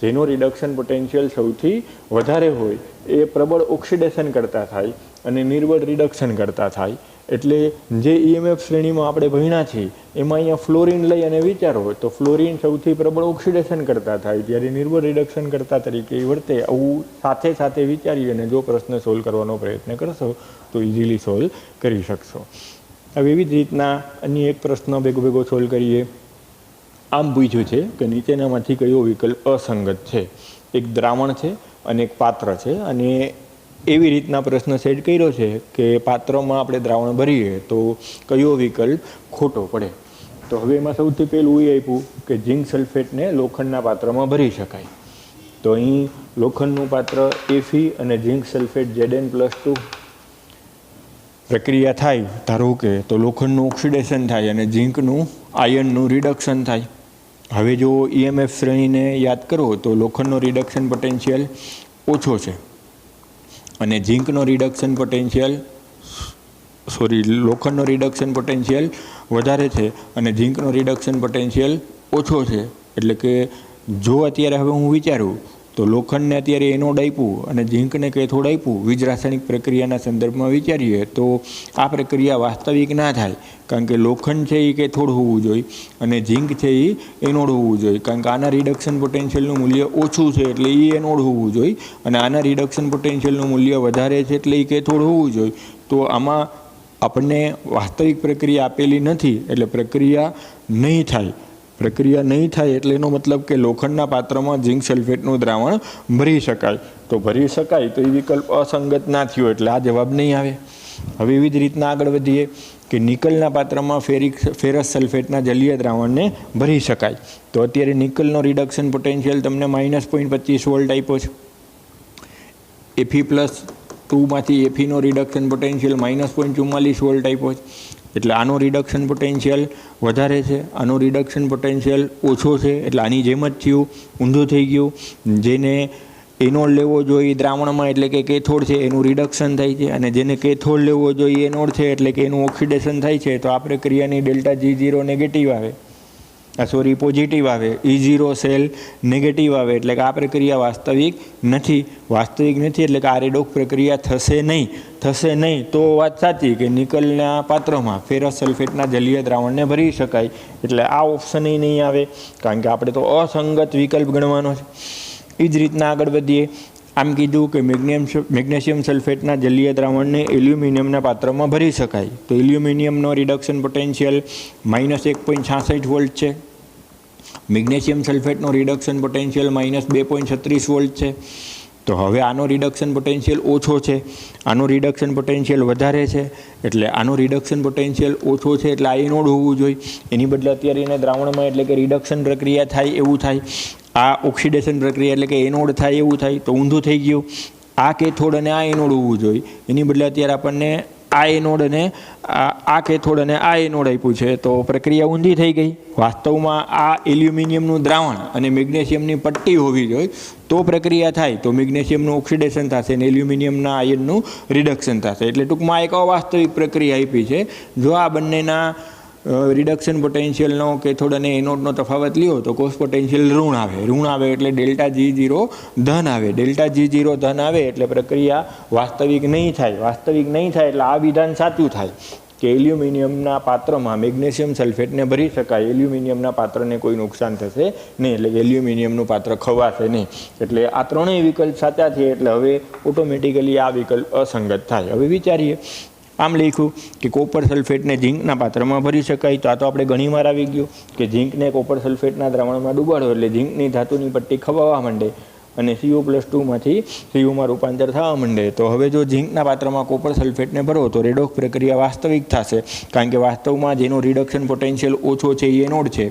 જેનો રિડક્શન પોટેન્શિયલ સૌથી વધારે હોય એ પ્રબળ ઓક્સિડેશન કરતા થાય અને નિર્બળ રિડક્શન કરતા થાય. એટલે જે EMF શ્રેણીમાં આપણે ભણ્યા છીએ એમાં અહીંયા ફ્લોરિન લઈ અને વિચારો તો ફ્લોરિન સૌથી પ્રબળ ઓક્સિડેશન કરતા થાય જ્યારે નિર્બળ રિડક્શન કરતા તરીકે વર્તે. આવું સાથે સાથે વિચારી અને જો પ્રશ્ન સોલ્વ કરવાનો પ્રયત્ન કરશો તો ઇઝીલી સોલ્વ કરી શકશો. હવે એવી જ રીતના અન્ય એક પ્રશ્ન ભેગો સોલ્વ કરીએ. આમ પૂછ્યું છે કે નીચેનામાંથી કયો વિકલ્પ અસંગત છે. એક દ્રાવણ છે અને એક પાત્ર છે અને એવી રીતના પ્રશ્ન સેટ કર્યો છે કે પાત્રમાં આપણે દ્રાવણ ભરીએ તો કયો વિકલ્પ ખોટો પડે. તો હવે એમાં સૌથી પહેલું એ આપ્યું કે ઝીંક સલ્ફેટને લોખંડના પાત્રમાં ભરી શકાય. તો અહીં લોખંડનું પાત્ર Fe અને ઝીંક સલ્ફેટ Zn+2 પ્રક્રિયા થાય ધારો કે તો લોખંડનું ઓક્સિડેશન થાય અને ઝીંકનું આયનનું રિડક્શન થાય. હવે જો EMF શ્રેણીને યાદ કરો તો લોખંડનો રિડક્શન પોટેન્શિયલ ઓછો છે અને ઝીંકનો રિડક્શન પોટેન્શિયલ લોખંડનો રિડક્શન પોટેન્શિયલ વધારે છે અને ઝીંકનો રિડક્શન પોટેન્શિયલ ઓછો છે. એટલે કે જો અત્યારે હવે હું વિચારું તો લોખંડને અત્યારે એનોડ આપ્યું અને ઝીંકને કેથોડ આપ્યું વીજ રાસાયણિક પ્રક્રિયાના સંદર્ભમાં વિચારીએ તો આ પ્રક્રિયા વાસ્તવિક ના થાય. કારણ કે લોખંડ છે એ કેથોડ હોવું જોઈએ અને ઝીંક છે એ એનોડ હોવું જોઈએ. કારણ કે આના રિડક્શન પોટેન્શિયલનું મૂલ્ય ઓછું છે એટલે એ એનોડ હોવું જોઈએ અને આના રિડક્શન પોટેન્શિયલનું મૂલ્ય વધારે છે એટલે એ કેથોડ હોવું જોઈએ. તો આમાં આપણને વાસ્તવિક પ્રક્રિયા આપેલી નથી એટલે પ્રક્રિયા નહીં થાય એટલે એનો મતલબ કે લોખંડના પાત્રમાં ઝીંક સલ્ફેટનું દ્રાવણ ભરી શકાય. તો ભરી શકાય તો એ વિકલ્પ અસંગત ના થયો એટલે આ જવાબ નહીં આવે. હવે એવી જ રીતના આગળ વધીએ કે નિકલના પાત્રમાં ફેરસ સલ્ફેટના જલીય દ્રાવણને ભરી શકાય. તો અત્યારે નિકલનો રિડક્શન પોટેન્શિયલ તમને -0.25 વોલ્ટ આપ્યો છે. Fe+2માંથી Feનો રિડક્શન પોટેન્શિયલ -0.44 વોલ્ટ આપ્યો છે. એટલે આનો રિડક્શન પોટેન્શિયલ વધારે છે, આનો રિડક્શન પોટેન્શિયલ ઓછો છે. એટલે આની જેમ જ થયું, ઊંધું થઈ ગયું. જેને એનોડ લેવો જોઈએ દ્રાવણમાં એટલે કે કેથોડ છે એનું રિડક્શન થાય છે અને જેને કેથોડ લેવો જોઈએ એનોડ છે એટલે કે એનું ઓક્સિડેશન થાય છે. તો આ પ્રક્રિયાની ડેલ્ટા G0 નેગેટિવ આવે, પોઝિટિવ આવે, E0 સેલ નેગેટિવ આવે. એટલે કે આ પ્રક્રિયા વાસ્તવિક નથી એટલે કે આ રેડોક્સ પ્રક્રિયા થશે નહીં. તો વાત સાચી કે નિકલના પાત્રમાં ફેરસ સલ્ફેટના જલીય દ્રાવણને ભરી શકાય એટલે આ ઓપ્શન નહીં આવે કારણ કે આપણે તો અસંગત વિકલ્પ ગણવાનો છે. એ જ રીતના આગળ વધીએ. આમ કીધું કે મેગ્નેશિયમ સલ્ફેટના જલીય દ્રાવણને એલ્યુમિનિયમના પાત્રમાં ભરી શકાય. તો એલ્યુમિનિયમનો રિડક્શન પોટેન્શિયલ -1.66 વોલ્ટ છે. મેગ્નેશિયમ સલ્ફેટનો રિડક્શન પોટેન્શિયલ -2.36 વોલ્ટ છે. તો હવે આનો રિડક્શન પોટેન્શિયલ ઓછો છે, આનો રિડક્શન પોટેન્શિયલ વધારે છે. એટલે આનો રિડક્શન પોટેન્શિયલ ઓછો છે એટલે આ એનોડ હોવું જોઈએ. એની બદલે અત્યારે એને દ્રાવણમાં એટલે કે રિડક્શન પ્રક્રિયા થાય એવું થાય, આ ઓક્સિડેશન પ્રક્રિયા એટલે કે એનોડ થાય એવું થાય. તો ઊંધું થઈ ગયું. આ કેથોડ અને આ એનોડ હોવું જોઈએ. એની બદલે અત્યારે આપણને આ એનોડ અને આ કેથોડ અને આ એનોડ આપ્યું છે તો પ્રક્રિયા ઊંધી થઈ ગઈ. વાસ્તવમાં આ એલ્યુમિનિયમનું દ્રાવણ અને મેગ્નેશિયમની પટ્ટી હોવી જોઈએ તો પ્રક્રિયા થાય તો મેગ્નેશિયમનું ઓક્સિડેશન થશે અને એલ્યુમિનિયમના આયનનું રિડક્શન થશે. એટલે ટૂંકમાં એક અવાસ્તવિક પ્રક્રિયા આપી છે. જો આ બંનેના રિડક્શન પોટેન્શિયલનો કેથોડ અને એનોડનો તફાવત લ્યો તો કોષ પોટેન્શિયલ ઋણ આવે એટલે ડેલ્ટા G0 ધન આવે. ડેલ્ટા G0 ધન આવે એટલે પ્રક્રિયા વાસ્તવિક નહીં થાય એટલે આ વિધાન સાચું થાય કે એલ્યુમિનિયમના પાત્રમાં મેગ્નેશિયમ સલ્ફેટને ભરી શકાય. એલ્યુમિનિયમના પાત્રને કોઈ નુકસાન થશે નહીં એટલે કે એલ્યુમિનિયમનું પાત્ર ખવાશે નહીં. એટલે આ ત્રણેય વિકલ્પ સાચા છે એટલે હવે ઓટોમેટિકલી આ વિકલ્પ અસંગત થાય. હવે વિચારીએ. આમ લખ્યું કે કોપર સલ્ફેટને ઝીંકના પાત્રમાં ભરી શકાય. તો આ તો આપણે ઘણીવાર આવી ગયું કે ઝીંકને કોપર સલ્ફેટના દ્રાવણમાં ડૂબાડો એટલે ઝીંકની ધાતુની પટ્ટી ખવાવા માંડે અને CO+2માંથી Cuમાં રૂપાંતર થવા માંડે. તો હવે જો ઝીંકના પાત્રમાં કોપર સલ્ફેટને ભરો તો રેડોક્સ પ્રક્રિયા વાસ્તવિક થશે કારણ કે વાસ્તવમાં જેનું રિડક્શન પોટેન્શિયલ ઓછો છે એ એનોડ છે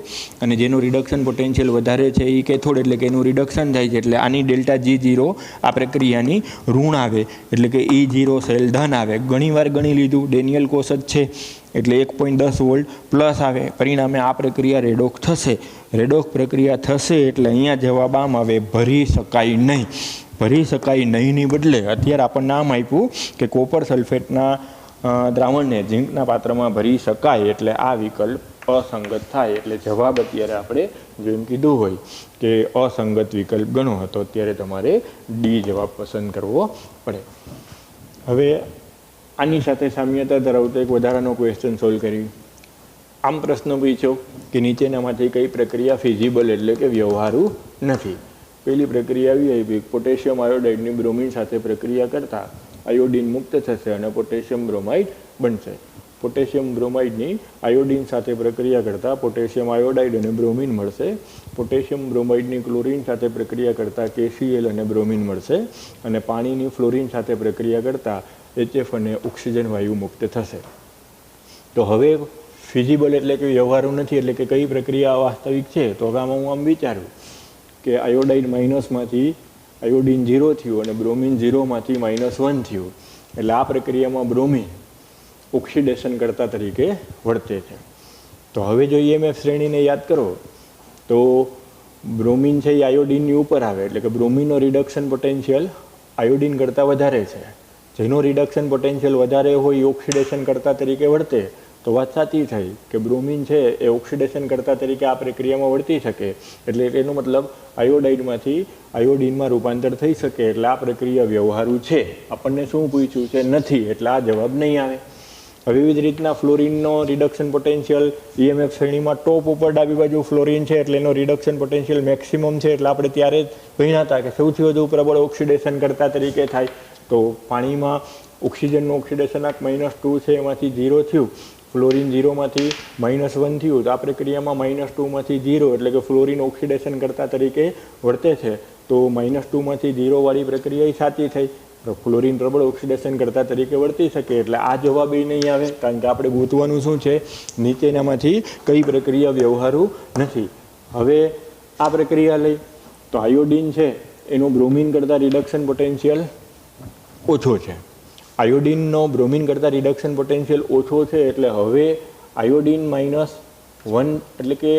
અને જેનું રિડક્શન પોટેન્શિયલ વધારે છે એ કેથોડ એટલે કે એનું રિડક્શન થાય છે. એટલે આની ડેલ્ટા G0 આ પ્રક્રિયાની ઋણ આવે એટલે કે E0 સેલ ધન આવે. ઘણીવાર ગણી લીધું ડેનિયલ કોષ જ છે એટલે 1.10 વોલ્ટ પ્લસ આવે. પરિણામે આ પ્રક્રિયા રેડોક્સ થશે. રેડોક્સ પ્રક્રિયા થશે એટલે અહીંયા જવાબ આમ આવે ભરી શકાય નહીંની બદલે અત્યારે આપણને આમ આપ્યું કે કોપર સલ્ફેટના દ્રાવણને ઝીંકના પાત્રમાં ભરી શકાય એટલે આ વિકલ્પ અસંગત થાય. એટલે જવાબ અત્યારે આપણે જેમ કીધું હોય કે અસંગત વિકલ્પ ગણો, તો અત્યારે તમારે ડી જવાબ પસંદ કરવો પડે. હવે આની સાથે સામ્યતા ધરાવતો એક વધારાનો ક્વેશ્ચન સોલ્વ કરી. આમ પ્રશ્ન પૂછ્યો કે નીચેનામાંથી કઈ પ્રક્રિયા ફિઝિબલ એટલે કે વ્યવહારુ નથી. પહેલી પ્રક્રિયા આવી આવી, પોટેશિયમ આયોડાઇડની બ્રોમિન સાથે પ્રક્રિયા કરતાં આયોડિન મુક્ત થશે અને પોટેશિયમ બ્રોમાઇડ બનશે. પોટેશિયમ બ્રોમાઇડની આયોડિન સાથે પ્રક્રિયા કરતાં પોટેશિયમ આયોડાઇડ અને બ્રોમિન મળશે. પોટેશિયમ બ્રોમાઇડની ક્લોરિન સાથે પ્રક્રિયા કરતાં KCl અને બ્રોમિન મળશે. અને પાણીની ફ્લોરિન સાથે પ્રક્રિયા કરતાં HF અને ઓક્સિજન વાયુ મુક્ત થશે. તો હવે ફિઝિબલ એટલે કે વ્યવહારુ નથી એટલે કે કઈ પ્રક્રિયા વાસ્તવિક છે, તો હવે આમાં હું આમ વિચારું કે આયોડાઇડ માઇનસમાંથી આયોડિન 0 થયું અને બ્રોમિન 0માંથી -1 થયું. એટલે આ પ્રક્રિયામાં બ્રોમિન ઓક્સિડેશન કરતા તરીકે વર્તે છે. તો હવે જો EMF શ્રેણીને યાદ કરો તો બ્રોમિન છે એ આયોડિનની ઉપર આવે, એટલે કે બ્રોમિનનો રિડક્શન પોટેન્શિયલ આયોડિન કરતાં વધારે છે. જેનો રિડક્શન પોટેન્શિયલ વધારે હોય એ ઓક્સિડેશન કરતા તરીકે વર્તે. તો વાત સાચી થઈ કે બ્રોમિન છે એ ઓક્સિડેશન કરતા તરીકે આ પ્રક્રિયામાં વર્તી શકે. એટલે એનો મતલબ આયોડાઇડમાંથી આયોડિનમાં રૂપાંતર થઈ શકે. એટલે આ પ્રક્રિયા વ્યવહારુ છે. આપણને શું પૂછ્યું છે? નથી. એટલે આ જવાબ નહીં આવે. હવે એવી જ રીતના ફ્લોરિનનો રિડક્શન પોટેન્શિયલ EMF શ્રેણીમાં ટોપ ઉપર ડાબી બાજુ ફ્લોરિન છે એટલે એનો રિડક્શન પોટેન્શિયલ મેક્સિમમ છે. એટલે આપણે ત્યારે જ ભણ્યા હતા કે સૌથી વધુ પ્રબળ ઓક્સિડેશન કરતા તરીકે થાય. તો પાણીમાં ઓક્સિજનનું ઓક્સિડેશન આંક -2 છે, એમાંથી 0 થયું. ફ્લોરિન 0માંથી -1 થયું. તો આ પ્રક્રિયામાં -2માંથી 0 એટલે કે ફ્લોરિન ઓક્સિડેશન કરતા તરીકે વર્તે છે. તો -2માંથી 0 વાળી પ્રક્રિયા એ સાચી થઈ. તો ફ્લોરિન પ્રબળ ઓક્સિડેશન કરતા તરીકે વર્તી શકે. એટલે આ જવાબ એ નહીં આવે, કારણ કે આપણે ગોતવાનું શું છે? નીચેનામાંથી કઈ પ્રક્રિયા વ્યવહારુ નથી. હવે આ પ્રક્રિયા લઈ તો આયોડિન છે એનો બ્રોમિન કરતાં રિડક્શન પોટેન્શિયલ ઓછો છે. આયોડિનનો બ્રોમિન કરતાં રિડક્શન પોટેન્શિયલ ઓછો છે. એટલે હવે આયોડિન -1 એટલે કે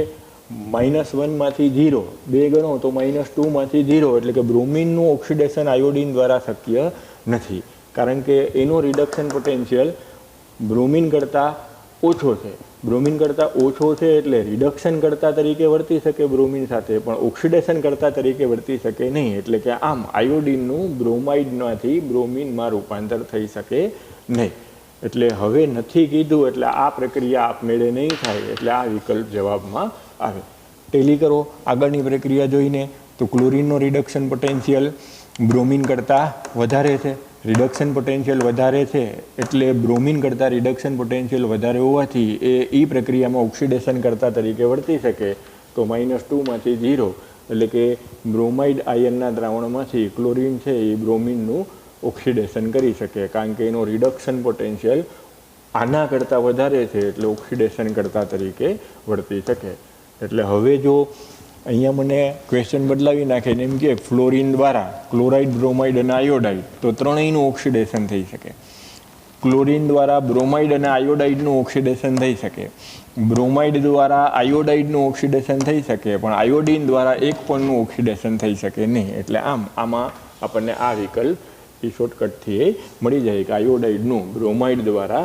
-1માંથી 0 2 ગણો તો -2માંથી 0 એટલે કે બ્રોમિનનું ઓક્સિડેશન આયોડિન દ્વારા શક્ય નથી. કારણ કે એનો રિડક્શન પોટેન્શિયલ બ્રોમિન કરતાં ઓછો છે. બ્રોમિન કરતાં ઓછો છે એટલે રિડક્શન કરતા તરીકે વર્તી શકે બ્રોમિન સાથે, પણ ઓક્સિડેશન કરતા તરીકે વર્તી શકે નહીં. એટલે કે આમ આયોડિનનું બ્રોમાઇડમાંથી બ્રોમિનમાં રૂપાંતર થઈ શકે નહીં. એટલે હવે નથી કીધું એટલે આ પ્રક્રિયા આપમેળે નહીં થાય. એટલે આ વિકલ્પ જવાબમાં આવે. ટેલી કરો આગળની પ્રક્રિયા જોઈને. તો ક્લોરિનનો રિડક્શન પોટેન્શિયલ બ્રોમિન કરતાં વધારે છે. રિડક્શન પોટેન્શિયલ વધારે છે એટલે બ્રોમિન કરતાં રિડક્શન પોટેન્શિયલ વધારે હોવાથી એ પ્રક્રિયામાં ઓક્સિડેશન કરતા તરીકે વર્તી શકે. તો -2માંથી 0 એટલે કે બ્રોમાઇડ આયનના દ્રાવણમાંથી ક્લોરિન છે એ બ્રોમિનનું ઓક્સિડેશન કરી શકે, કારણ કે એનો રિડક્શન પોટેન્શિયલ આના કરતાં વધારે છે એટલે ઓક્સિડેશન કરતા તરીકે વર્તી શકે. એટલે હવે જો અહીંયા મને ક્વેશ્ચન બદલાવી નાખે ને એમ કે ફ્લોરિન દ્વારા ક્લોરાઇડ, બ્રોમાઇડ અને આયોડાઇડ, તો ત્રણેયનું ઓક્સિડેશન થઈ શકે. ક્લોરિન દ્વારા બ્રોમાઇડ અને આયોડાઇડનું ઓક્સિડેશન થઈ શકે. બ્રોમાઇડ દ્વારા આયોડાઇડનું ઓક્સિડેશન થઈ શકે, પણ આયોડિન દ્વારા એક પણનું ઓક્સિડેશન થઈ શકે નહીં. એટલે આમાં આપણને આ વિકલ્પ એ શોર્ટકટથી એ મળી જાય કે આયોડાઇડનું બ્રોમાઇડ દ્વારા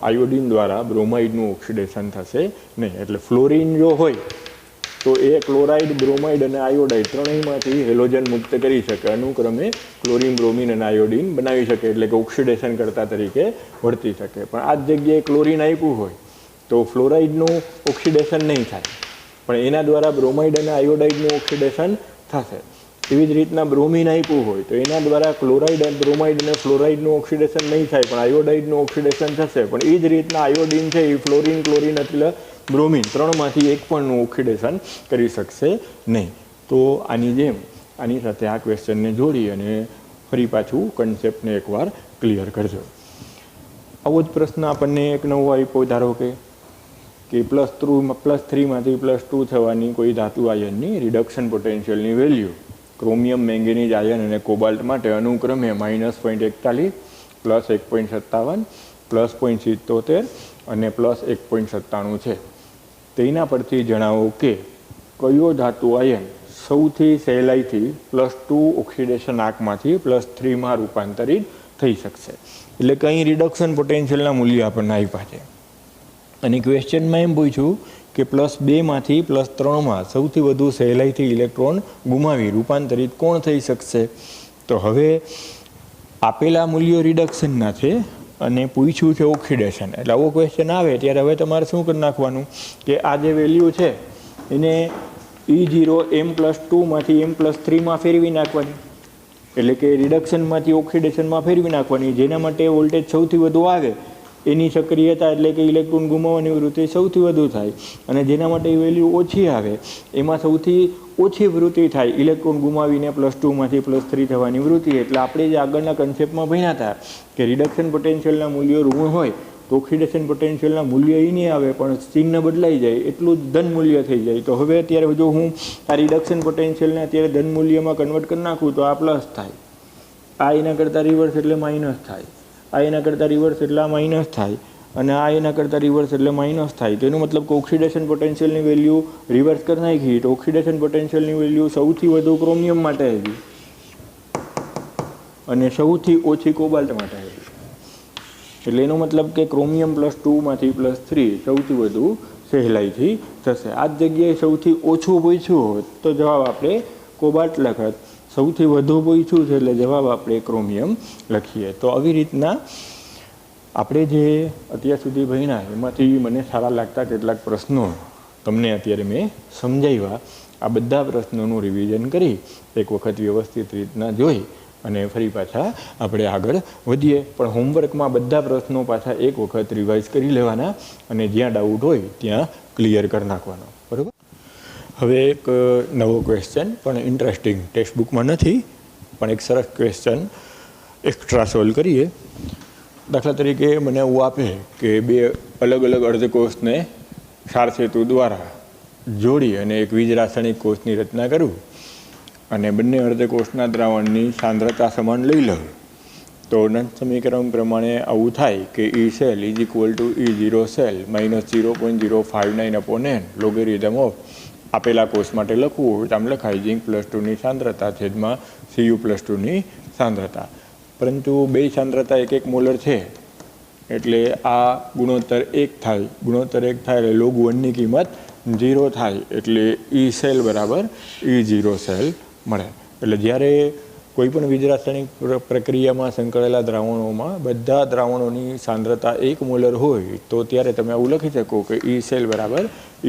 આયોડિન દ્વારા બ્રોમાઇડનું ઓક્સિડેશન થશે નહીં. એટલે ફ્લોરિન જો હોય તો એ ક્લોરાઇડ, બ્રોમાઇડ અને આયોડાઇડ ત્રણેયમાંથી હેલોજન મુક્ત કરી શકે. અનુક્રમે ક્લોરિન, બ્રોમિન અને આયોડિન બનાવી શકે, એટલે કે ઓક્સિડેશન કરતા તરીકે વર્તી શકે. પણ આ જ જગ્યાએ ક્લોરિન આપ્યું હોય તો ફ્લોરાઇડનું ઓક્સિડેશન નહીં થાય, પણ એના દ્વારા બ્રોમાઇડ અને આયોડાઇડનું ઓક્સિડેશન થશે. એવી જ રીતના બ્રોમિન આપ્યું હોય તો એના દ્વારા ક્લોરાઇડ, બ્રોમાઇડ અને ફ્લોરાઇડનું ઓક્સિડેશન નહીં થાય, પણ આયોડાઇડનું ઓક્સિડેશન થશે. પણ એ જ રીતના આયોડિન છે એ ફ્લોરિન, ક્લોરિન એટલે બ્રોમિન ત્રણમાંથી એક પણનું ઓક્સિડેશન કરી શકશે નહીં. તો આની જેમ આની સાથે આ ક્વેશ્ચનને જોડી અને ફરી પાછું કન્સેપ્ટને એકવાર ક્લિયર કરજો. આવો જ પ્રશ્ન આપણને એક નવો આપ્યો. ધારો કે +3માંથી +2 થવાની કોઈ ધાતુ આયનની રિડક્શન પોટેન્શિયલની વેલ્યુ ક્રોમિયમ, મેંગેનીઝ આયન અને કોબાલ્ટ માટે અનુક્રમે -0.41, +1.57, +0.77 અને +1.97 છે. તેના પરથી જણાવો કે કયો ધાતુ આયન સૌથી સહેલાઈથી +2 ઓક્સિડેશન આંકમાંથી +3માં રૂપાંતરિત થઈ શકશે. એટલે કંઈ રિડક્શન પોટેન્શિયલના મૂલ્ય આપણને આપ્યા છે. અને ક્વેશ્ચનમાં એમ પૂછ્યું કે +2માંથી +3માં સૌથી વધુ સહેલાઈથી ઇલેક્ટ્રોન ગુમાવી રૂપાંતરિત કોણ થઈ શકશે? તો હવે આપેલા મૂલ્યો રિડક્શનના છે અને પૂછ્યું છે ઓક્સિડેશન. એટલે આવો ક્વેશ્ચન આવે ત્યારે હવે તમારે શું કરી નાખવાનું કે આ જે વેલ્યુ છે એને E0 m+2માંથી m+3માં ફેરવી નાખવાની, એટલે કે રિડક્શનમાંથી ઓક્સિડેશનમાં ફેરવી નાખવાની. જેના માટે વોલ્ટેજ સૌથી વધુ આવે એની સક્રિયતા એટલે કે ઇલેક્ટ્રોન ગુમાવવાની વૃત્તિ સૌથી વધુ થાય, અને જેના માટે વેલ્યુ ઓછી આવે એમાં સૌથી ઓછી વૃત્તિ થાય ઇલેક્ટ્રોન ગુમાવીને +2માંથી +3 થવાની વૃત્તિ. એટલે આપણે જે આગળના કન્સેપ્ટમાં ભણ્યા હતા કે રિડક્શન પોટેન્શિયલના મૂલ્યો ઋણ હોય તો ઓક્સિડેશન પોટેન્શિયલના મૂલ્ય એ નહીં આવે પણ ચિહ્ન બદલાઈ જાય એટલું જ ધન મૂલ્ય થઈ જાય. તો હવે અત્યારે જો હું આ રિડક્શન પોટેન્શિયલને અત્યારે ધન મૂલ્યમાં કન્વર્ટ કરી નાખું તો આ પ્લસ થાય, આ એના કરતાં રિવર્સ એટલે માઇનસ થાય, આ એના કરતાં રિવર્સ એટલે આ માઇનસ થાય, અને આ એના કરતાં રિવર્સ એટલે માઇનસ થાય. તો એનો મતલબ કે ઓક્સિડેશન પોટેન્શિયલની વેલ્યુ રિવર્સ કરી નાખી તો ઓક્સિડેશન પોટેન્શિયલની વેલ્યુ સૌથી વધુ ક્રોમિયમ માટે આવી અને સૌથી ઓછી કોબાલ્ટ માટે આવી. એટલે એનો મતલબ કે ક્રોમિયમ +2માંથી +3 સૌથી વધુ સહેલાઈથી થશે. આ જ જગ્યાએ સૌથી ઓછું પૂછ્યું હોત તો જવાબ આપણે કોબાલ્ટ લખત, સૌથી વધુ પૂછ્યું છે એટલે જવાબ આપણે ક્રોમિયમ લખીએ. તો આવી રીતના આપણે જે અત્યાર સુધી ભણ્યા એમાંથી મને સારા લાગતા કેટલાક પ્રશ્નો તમને અત્યારે મેં સમજાવ્યા. આ બધા પ્રશ્નોનું રિવિઝન કરી એક વખત વ્યવસ્થિત રીતના જોઈ અને ફરી પાછા આપણે આગળ વધીએ. પણ હોમવર્કમાં બધા પ્રશ્નો પાછા એક વખત રિવાઇઝ કરી લેવાના અને જ્યાં ડાઉટ હોય ત્યાં ક્લિયર કરી નાખવાનો. બરાબર. હવે એક નવો ક્વેશ્ચન પણ ઇન્ટરેસ્ટિંગ, ટેક્સ્ટબુકમાં નથી પણ એક સરસ ક્વેશ્ચન એક્સ્ટ્રા સોલ્વ કરીએ. દાખલા તરીકે મને એવું આપે કે બે અલગ અલગ અર્ધકોષને ક્ષારસેતુ દ્વારા જોડી અને એક વીજ રાસાયણિક કોષની રચના કરું અને બંને અર્ધકોષના દ્રાવણની સાંદ્રતા સમાન લઈ લઉં તો અનંત સમીકરણ પ્રમાણે આવું થાય કે E cell = E0 cell -0.059/n logarithm of આપેલા કોષ માટે લખવું હોય તો આમ લખાય Zinc+2ની સાંદ્રતા છેદમાં Cu+2ની સાંદ્રતા. પરંતુ બે સાંદ્રતા 1 મોલર છે એટલે આ ગુણોત્તર 1 થાય, ગુણોત્તર 1 થાય એટલે log 1ની કિંમત 0 થાય એટલે E cell = E0 cell મળે. એટલે જ્યારે કોઈ પણ વીજ રાસાયણિક પ્રક્રિયામાં સંકળાયેલા દ્રાવણોમાં બધા દ્રાવણોની સાંદ્રતા 1 મોલર હોય તો ત્યારે તમે આવું લખી શકો કે E cell =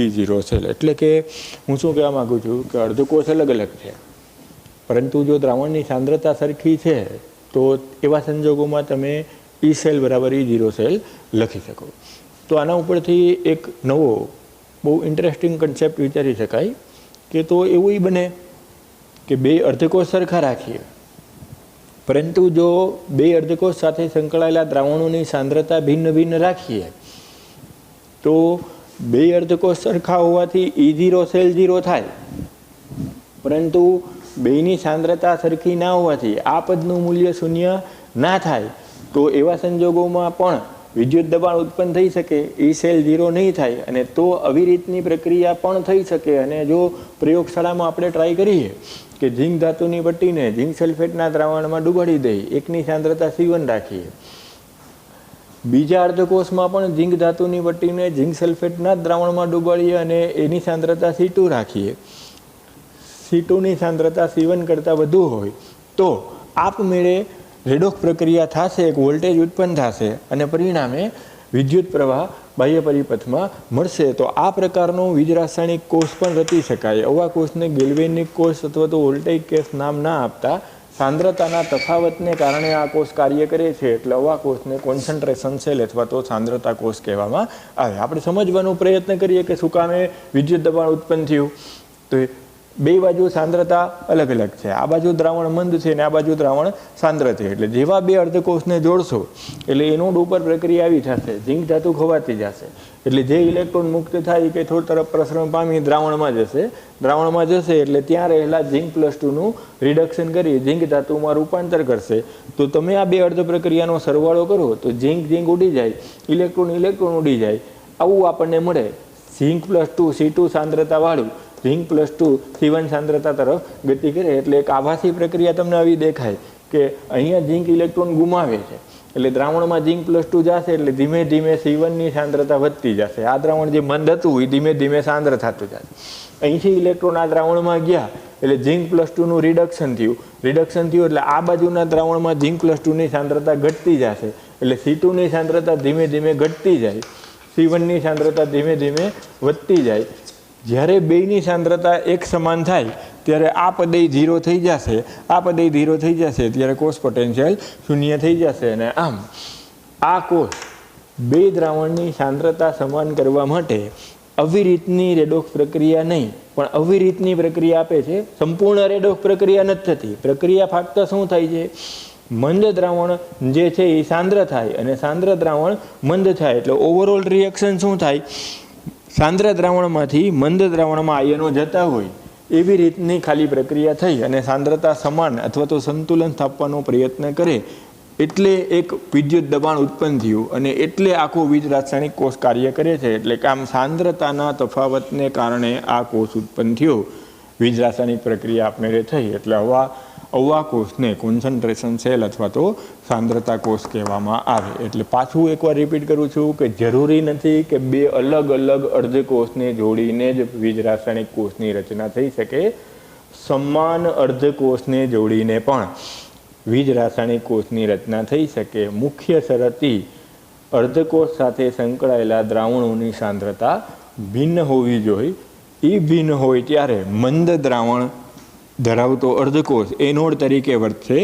E0 cell. એટલે કે હું શું કહેવા માગું છું કે અર્ધકોષ અલગ અલગ છે પરંતુ જો દ્રાવણની સાંદ્રતા સરખી છે તો એવા સંજોગોમાં તમે E cell = E0 cell લખી શકો. તો આના ઉપરથી એક નવો બહુ ઇન્ટરેસ્ટિંગ કન્સેપ્ટ વિચારી શકાય કે તો એવું બને કે બે અર્ધકોષ સરખા રાખીએ પરંતુ જો બે અર્ધકોષ સાથે સંકળાયેલા દ્રાવણોની સાંદ્રતા ભિન્ન ભિન્ન રાખીએ તો બે અર્ધકોષ સરખા હોવાથી E0 cell 0 થાય પરંતુ બેની સાંદ્રતા સરખી ના હોવાથી આ પદનું મૂલ્ય 0 ના થાય. તો એવા સંજોગોમાં પણ વિદ્યુત દબાણ ઉત્પન્ન થઈ શકે, E cell 0 નહીં થાય અને તો આવી રીતની પ્રક્રિયા પણ થઈ શકે. અને જો પ્રયોગશાળામાં આપણે ટ્રાય કરીએ કે ઝીંક ધાતુની પટ્ટીને ઝીંક સલ્ફેટના દ્રાવણમાં ડૂબાડી દઈ, એકની સાંદ્રતા C1 રાખીએ, બીજા અર્ધકોષમાં પણ ઝીંક ધાતુની પટ્ટીને ઝીંક સલ્ફેટના જ દ્રાવણમાં ડૂબાડીએ અને એની સાંદ્રતા C2 રાખીએ, C2ની સાંદ્રતા C1 કરતાં વધુ હોય તો આપમેળે રેડોક્સ પ્રક્રિયા થશે, એક વોલ્ટેજ ઉત્પન્ન થશે અને પરિણામે વિદ્યુત પ્રવાહ બાહ્ય પરિપથમાં મળશે. તો આ પ્રકારનો વીજ રાસાયણિક કોષ પણ રચી શકાય. આવા કોષને ગેલ્વેનિક કોષ અથવા તો વોલ્ટેઇક કેસ નામ ના આપતા સાંદ્રતાના તફાવતને કારણે આ કોષ કાર્ય કરે છે એટલે આવા કોષને કોન્સન્ટ્રેશન સેલ અથવા તો સાંદ્રતા કોષ કહેવામાં આવે. આપણે સમજવાનો પ્રયત્ન કરીએ કે શું કામે વિદ્યુત દબાણ ઉત્પન્ન થયું. તો બે બાજુ સાંદ્રતા અલગ અલગ છે, આ બાજુ દ્રાવણ મંદ છે અને આ બાજુ દ્રાવણ સાંદ્ર છે. એટલે જેવા બે અર્ધકોષને જોડશો એટલે એનોડ ઉપર પ્રક્રિયા આવી થશે, ઝીંક ધાતુ ખવાતી જશે એટલે જે ઇલેક્ટ્રોન મુક્ત થાય કે થોડ તરફ પ્રસરણ પામી દ્રાવણમાં જશે એટલે ત્યાં રહેલા Zinc+2નું રિડક્શન કરી ઝીંક ધાતુમાં રૂપાંતર કરશે. તો તમે આ બે અર્ધ પ્રક્રિયાનો સરવાળો કરો તો ઝીંક ઉડી જાય, ઇલેક્ટ્રોન ઉડી જાય, આવું આપણને મળે. Zinc+2 C2 સાંદ્રતા વાળું Zinc+2 C1 સાંદ્રતા તરફ ગતિ કરે એટલે એક આભાસી પ્રક્રિયા તમને આવી દેખાય કે અહીંયા ઝીંક ઇલેક્ટ્રોન ગુમાવે છે એટલે દ્રાવણમાં Zinc+2 જશે એટલે ધીમે ધીમે C1ની સાંદ્રતા વધતી જશે. આ દ્રાવણ જે મંદ હતું એ ધીમે ધીમે સાંદ્ર થતું જશે. અહીંથી ઇલેક્ટ્રોન આ દ્રાવણમાં ગયા એટલે Zinc+2નું રિડક્શન થયું એટલે આ બાજુના દ્રાવણમાં Zinc+2ની સાંદ્રતા ઘટતી જશે એટલે C2ની સાંદ્રતા ધીમે ધીમે ઘટતી જાય, C1ની સાંદ્રતા ધીમે ધીમે વધતી જાય. જ્યારે બેયની સાંદ્રતા એક સમાન થાય ત્યારે આ પદે 0 થઈ જશે, ત્યારે કોષ પોટેન્શિયલ શૂન્ય થઈ જશે. અને આમ આ કોષ બે દ્રાવણની સાંદ્રતા સમાન કરવા માટે અવિરીતની રેડોક્સ પ્રક્રિયા નહીં પણ અવિરીતની પ્રક્રિયા આપે છે. સંપૂર્ણ રેડોક્સ પ્રક્રિયા નથી થતી. પ્રક્રિયા ફક્ત શું થાય છે, મંદ દ્રાવણ જે છે એ સાંદ્ર થાય અને સાંદ્ર દ્રાવણ મંદ થાય એટલે ઓવરઓલ રિએક્શન શું થાય, સાંદ્ર દ્રાવણમાંથી મંદ દ્રાવણમાં આયનો જતા હોય એવી રીતની ખાલી પ્રક્રિયા થઈ અને સાંદ્રતા સમાન અથવા તો સંતુલન સ્થાપવાનો પ્રયત્ન કરે એટલે એક વિદ્યુત દબાણ ઉત્પન્ન થયું અને એટલે આખો વીજ રાસાયણિક કોષ કાર્ય કરે છે. એટલે કે આમ સાંદ્રતાના તફાવતને કારણે આ કોષ ઉત્પન્ન થયો, વીજ રાસાયણિક પ્રક્રિયા આપમેળે થઈ. એટલે આવા કોષને કોન્સન્ટ્રેશન સેલ અથવા તો સાંદ્રતા કોષ કહેવામાં આવે. એટલે પાછું એકવાર રિપીટ કરું છું કે જરૂરી નથી કે બે અલગ અલગ અર્ધકોષને જોડીને જ વીજ રાસાયણિક કોષની રચના થઈ શકે. સમાન અર્ધકોષને જોડીને પણ વીજ રાસાયણિક કોષની રચના થઈ શકે. મુખ્ય શરતી અર્ધકોષ સાથે સંકળાયેલા દ્રાવણોની સાંદ્રતા ભિન્ન હોવી જોઈએ. એ ભિન્ન હોય ત્યારે મંદ દ્રાવણ ધરાવતો અર્ધકોષ એનોડ તરીકે વર્તશે,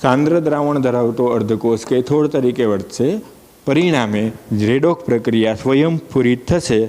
સાંદ્ર દ્રાવણ ધરાવતો અર્ધકોષ કેથોડ તરીકે વર્તશે. પરિણામે રેડોક્સ પ્રક્રિયા સ્વયંસ્ફુરિત થશે.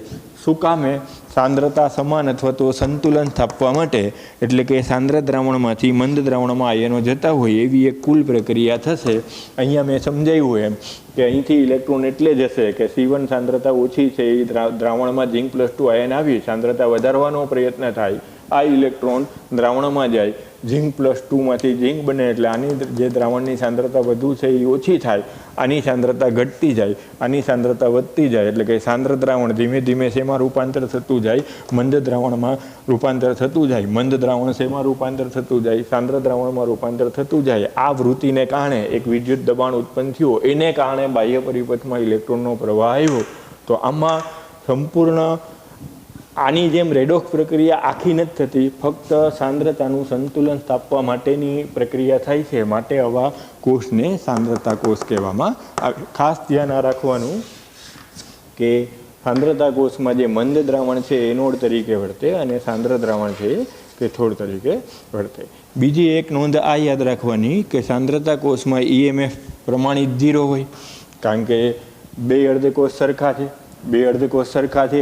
શું કામે? સાંદ્રતા સમાન અથવા તો સંતુલન સ્થાપવા માટે. એટલે કે સાંદ્ર દ્રાવણમાંથી મંદ દ્રાવણમાં આયનો જતા હોય એવી એક કુલ પ્રક્રિયા થશે. અહીંયા મેં સમજાવ્યું એમ કે અહીંથી ઇલેક્ટ્રોન એટલે જશે કે C1 સાંદ્રતા ઓછી છે એ દ્રાવણમાં Zinc+2 આયન આવી સાંદ્રતા વધારવાનો પ્રયત્ન થાય. આ ઇલેક્ટ્રોન દ્રાવણમાં જાય, Zinc+2માંથી ઝીંક બને એટલે આની જે દ્રાવણની સાંદ્રતા વધુ છે એ ઓછી થાય, આની સાંદ્રતા ઘટતી જાય, આની સાંદ્રતા વધતી જાય. એટલે કે સાંદ્ર દ્રાવણ ધીમે ધીમે શેમાં રૂપાંતર થતું જાય, મંદ દ્રાવણમાં રૂપાંતર થતું જાય, મંદ દ્રાવણ શેમાં રૂપાંતર થતું જાય, સાંદ્ર દ્રાવણમાં રૂપાંતર થતું જાય. આ વૃત્તિને કારણે એક વિદ્યુત દબાણ ઉત્પન્ન થયું, એને કારણે બાહ્ય પરિપથમાં ઇલેક્ટ્રોનનો પ્રવાહ આવ્યો. તો આમાં સંપૂર્ણ આની જેમ રેડોક્સ પ્રક્રિયા આખી નથી થતી, ફક્ત સાંદ્રતાનું સંતુલન સ્થાપવા માટેની પ્રક્રિયા થાય છે. માટે આવા કોષને સાંદ્રતા કોષ કહેવામાં આવે. ખાસ ધ્યાન રાખવાનું કે સાંદ્રતા કોષમાં જે મંદ દ્રાવણ છે એનોડ તરીકે વર્તે અને સાંદ્ર દ્રાવણ છે કેથોડ તરીકે વર્તે. બીજી એક નોંધ આ યાદ રાખવાની કે સાંદ્રતા કોષમાં EMF પ્રમાણિત 0 હોય, કારણ કે બે અર્ધકોષ સરખા છે.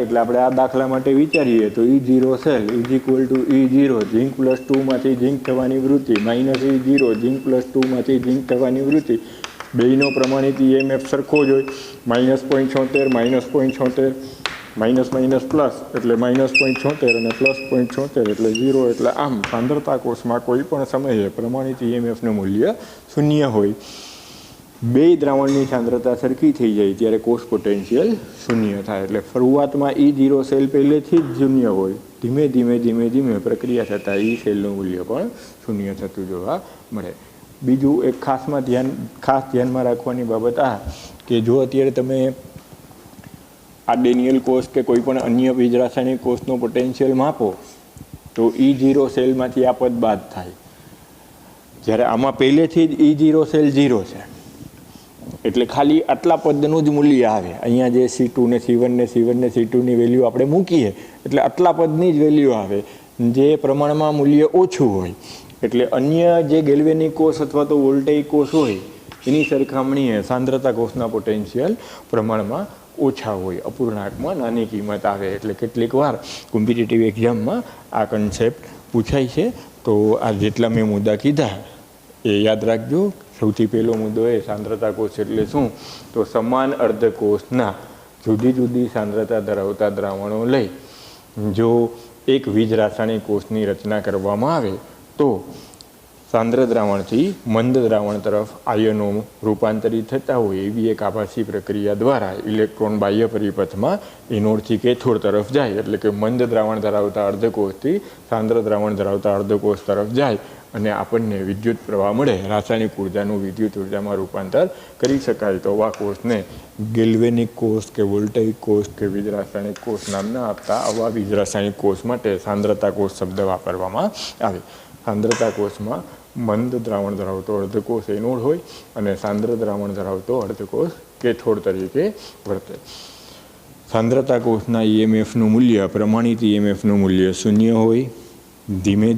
એટલે આપણે આ દાખલા માટે વિચારીએ તો E0 સેલ E=E0, Zinc+2માંથી ઝીંક થવાની વૃત્તિ -E0, Zinc+2માંથી ઝીંક થવાની વૃત્તિ. બેયનો પ્રમાણિત EMF સરખો જ હોય, -0.76 પ્લસ એટલે -0.76 અને +0.76 એટલે 0. એટલે આમ સાંદ્રતા કોષમાં કોઈ પણ સમયે પ્રમાણિત EMFનું મૂલ્ય 0 હોય. બે દ્રાવણની સાંદ્રતા સરખી થઈ જાય ત્યારે કોષ પોટેન્શિયલ 0 થાય. એટલે શરૂઆતમાં E0 સેલ પહેલેથી જ 0 હોય, ધીમે ધીમે પ્રક્રિયા થતાં E સેલનું મૂલ્ય પણ 0 થતું જોવા મળે. બીજું એક ખાસ ધ્યાનમાં રાખવાની બાબત આ કે જો અત્યારે તમે આ ડેનિયલ કોષ કે કોઈ પણ અન્ય વીજ રાસાયણિક કોષનો પોટેન્શિયલ માપો તો E0 સેલમાંથી આ પદ બાદ થાય. જ્યારે આમાં પહેલેથી જ E0 સેલ 0 છે એટલે ખાલી આટલા પદનું જ મૂલ્ય આવે. અહીંયા જે C2 ને C1 ને C2ની વેલ્યુ આપણે મૂકીએ એટલે આટલા પદની જ વેલ્યુ આવે, જે પ્રમાણમાં મૂલ્ય ઓછું હોય. એટલે અન્ય જે ગેલ્વેનિક કોષ અથવા તો વોલ્ટેઇક કોષ હોય એની સરખામણીએ સાંદ્રતા કોષના પોટેન્શિયલ પ્રમાણમાં ઓછા હોય, અપૂર્ણાંકમાં નાની કિંમત આવે. એટલે કેટલીક વાર કોમ્પિટિટિવ એક્ઝામમાં આ કન્સેપ્ટ પૂછાય છે. તો આ જેટલા મેં મુદ્દા કીધા એ યાદ રાખજો. સૌથી પહેલો મુદ્દો એ સાંદ્રતા કોષ એટલે શું, તો સમાન અર્ધકોષના જુદી જુદી સાંદ્રતા ધરાવતા દ્રાવણો લઈ જો એક વીજ રાસાયણિક કોષની રચના કરવામાં આવે તો સાંદ્ર દ્રાવણથી મંદ દ્રાવણ તરફ આયનો રૂપાંતરિત થતા હોય એવી એક આભાસી પ્રક્રિયા દ્વારા ઇલેક્ટ્રોન બાહ્ય પરિપથમાં એનોડથી કેથોડ તરફ જાય. એટલે કે મંદ દ્રાવણ ધરાવતા અર્ધકોષથી સાંદ્ર દ્રાવણ ધરાવતા અર્ધકોષ તરફ જાય અને આપણને વિદ્યુત પ્રવાહ મળે, રાસાયણિક ઉર્જાનું વિદ્યુત ઉર્જામાં રૂપાંતર કરી શકાય. તો આવા કોષને ગેલ્વેનિક કોષ કે વોલ્ટેઇક કોષ કે વીજ રાસાયણિક કોષ નામ ન આપતા આવા વીજ રાસાયણિક કોષ માટે સાંદ્રતા કોષ શબ્દ વાપરવામાં આવે. સાંદ્રતા કોષમાં મંદ દ્રાવણ ધરાવતો અર્ધકોષ એનોડ હોય અને સાંદ્ર દ્રાવણ ધરાવતો અર્ધકોષ કેથોડ તરીકે વર્તે. સાંદ્રતા કોષના ઈએમએફનું મૂલ્ય, પ્રમાણિત ઈએમએફનું મૂલ્ય 0 હોય. ધીમે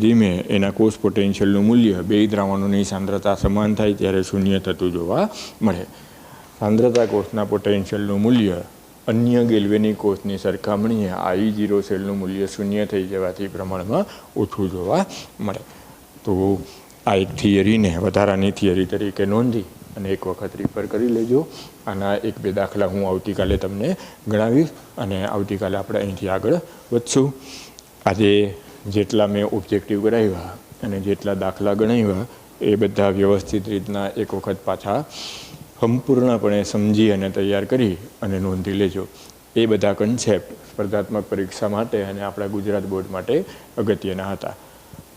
ધીમે એના કોષ પોટેન્શિયલનું મૂલ્ય બે દ્રાવણોની સાંદ્રતા સમાન થાય ત્યારે 0 થતું જોવા મળે. સાંદ્રતા કોષના પોટેન્શિયલનું મૂલ્ય અન્ય ગેલ્વેનિક કોષની સરખામણીએ I0 સેલનું મૂલ્ય 0 થઈ જવાથી પ્રમાણમાં ઓછું જોવા મળે. તો આ એક થિયરીને વધારાની થિયરી તરીકે નોંધી અને એક વખત રિફર કરી લેજો. આના 1-2 દાખલા હું આવતીકાલે તમને ગણાવીશ અને આવતીકાલે આપણે અહીંથી આગળ વધશું. આજે જેટલા મેં ઓબ્જેક્ટિવ કરાવ્યા અને જેટલા દાખલા ગણાવ્યા એ બધા વ્યવસ્થિત રીતના એક વખત પાછા સંપૂર્ણપણે સમજી અને તૈયાર કરી અને નોંધી લેજો. એ બધા કન્સેપ્ટ સ્પર્ધાત્મક પરીક્ષા માટે અને આપણા ગુજરાત બોર્ડ માટે અગત્યના હતા.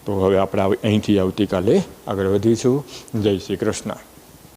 તો હવે આપણે અહીંથી આવતીકાલે આગળ વધીશું. જય શ્રી કૃષ્ણ.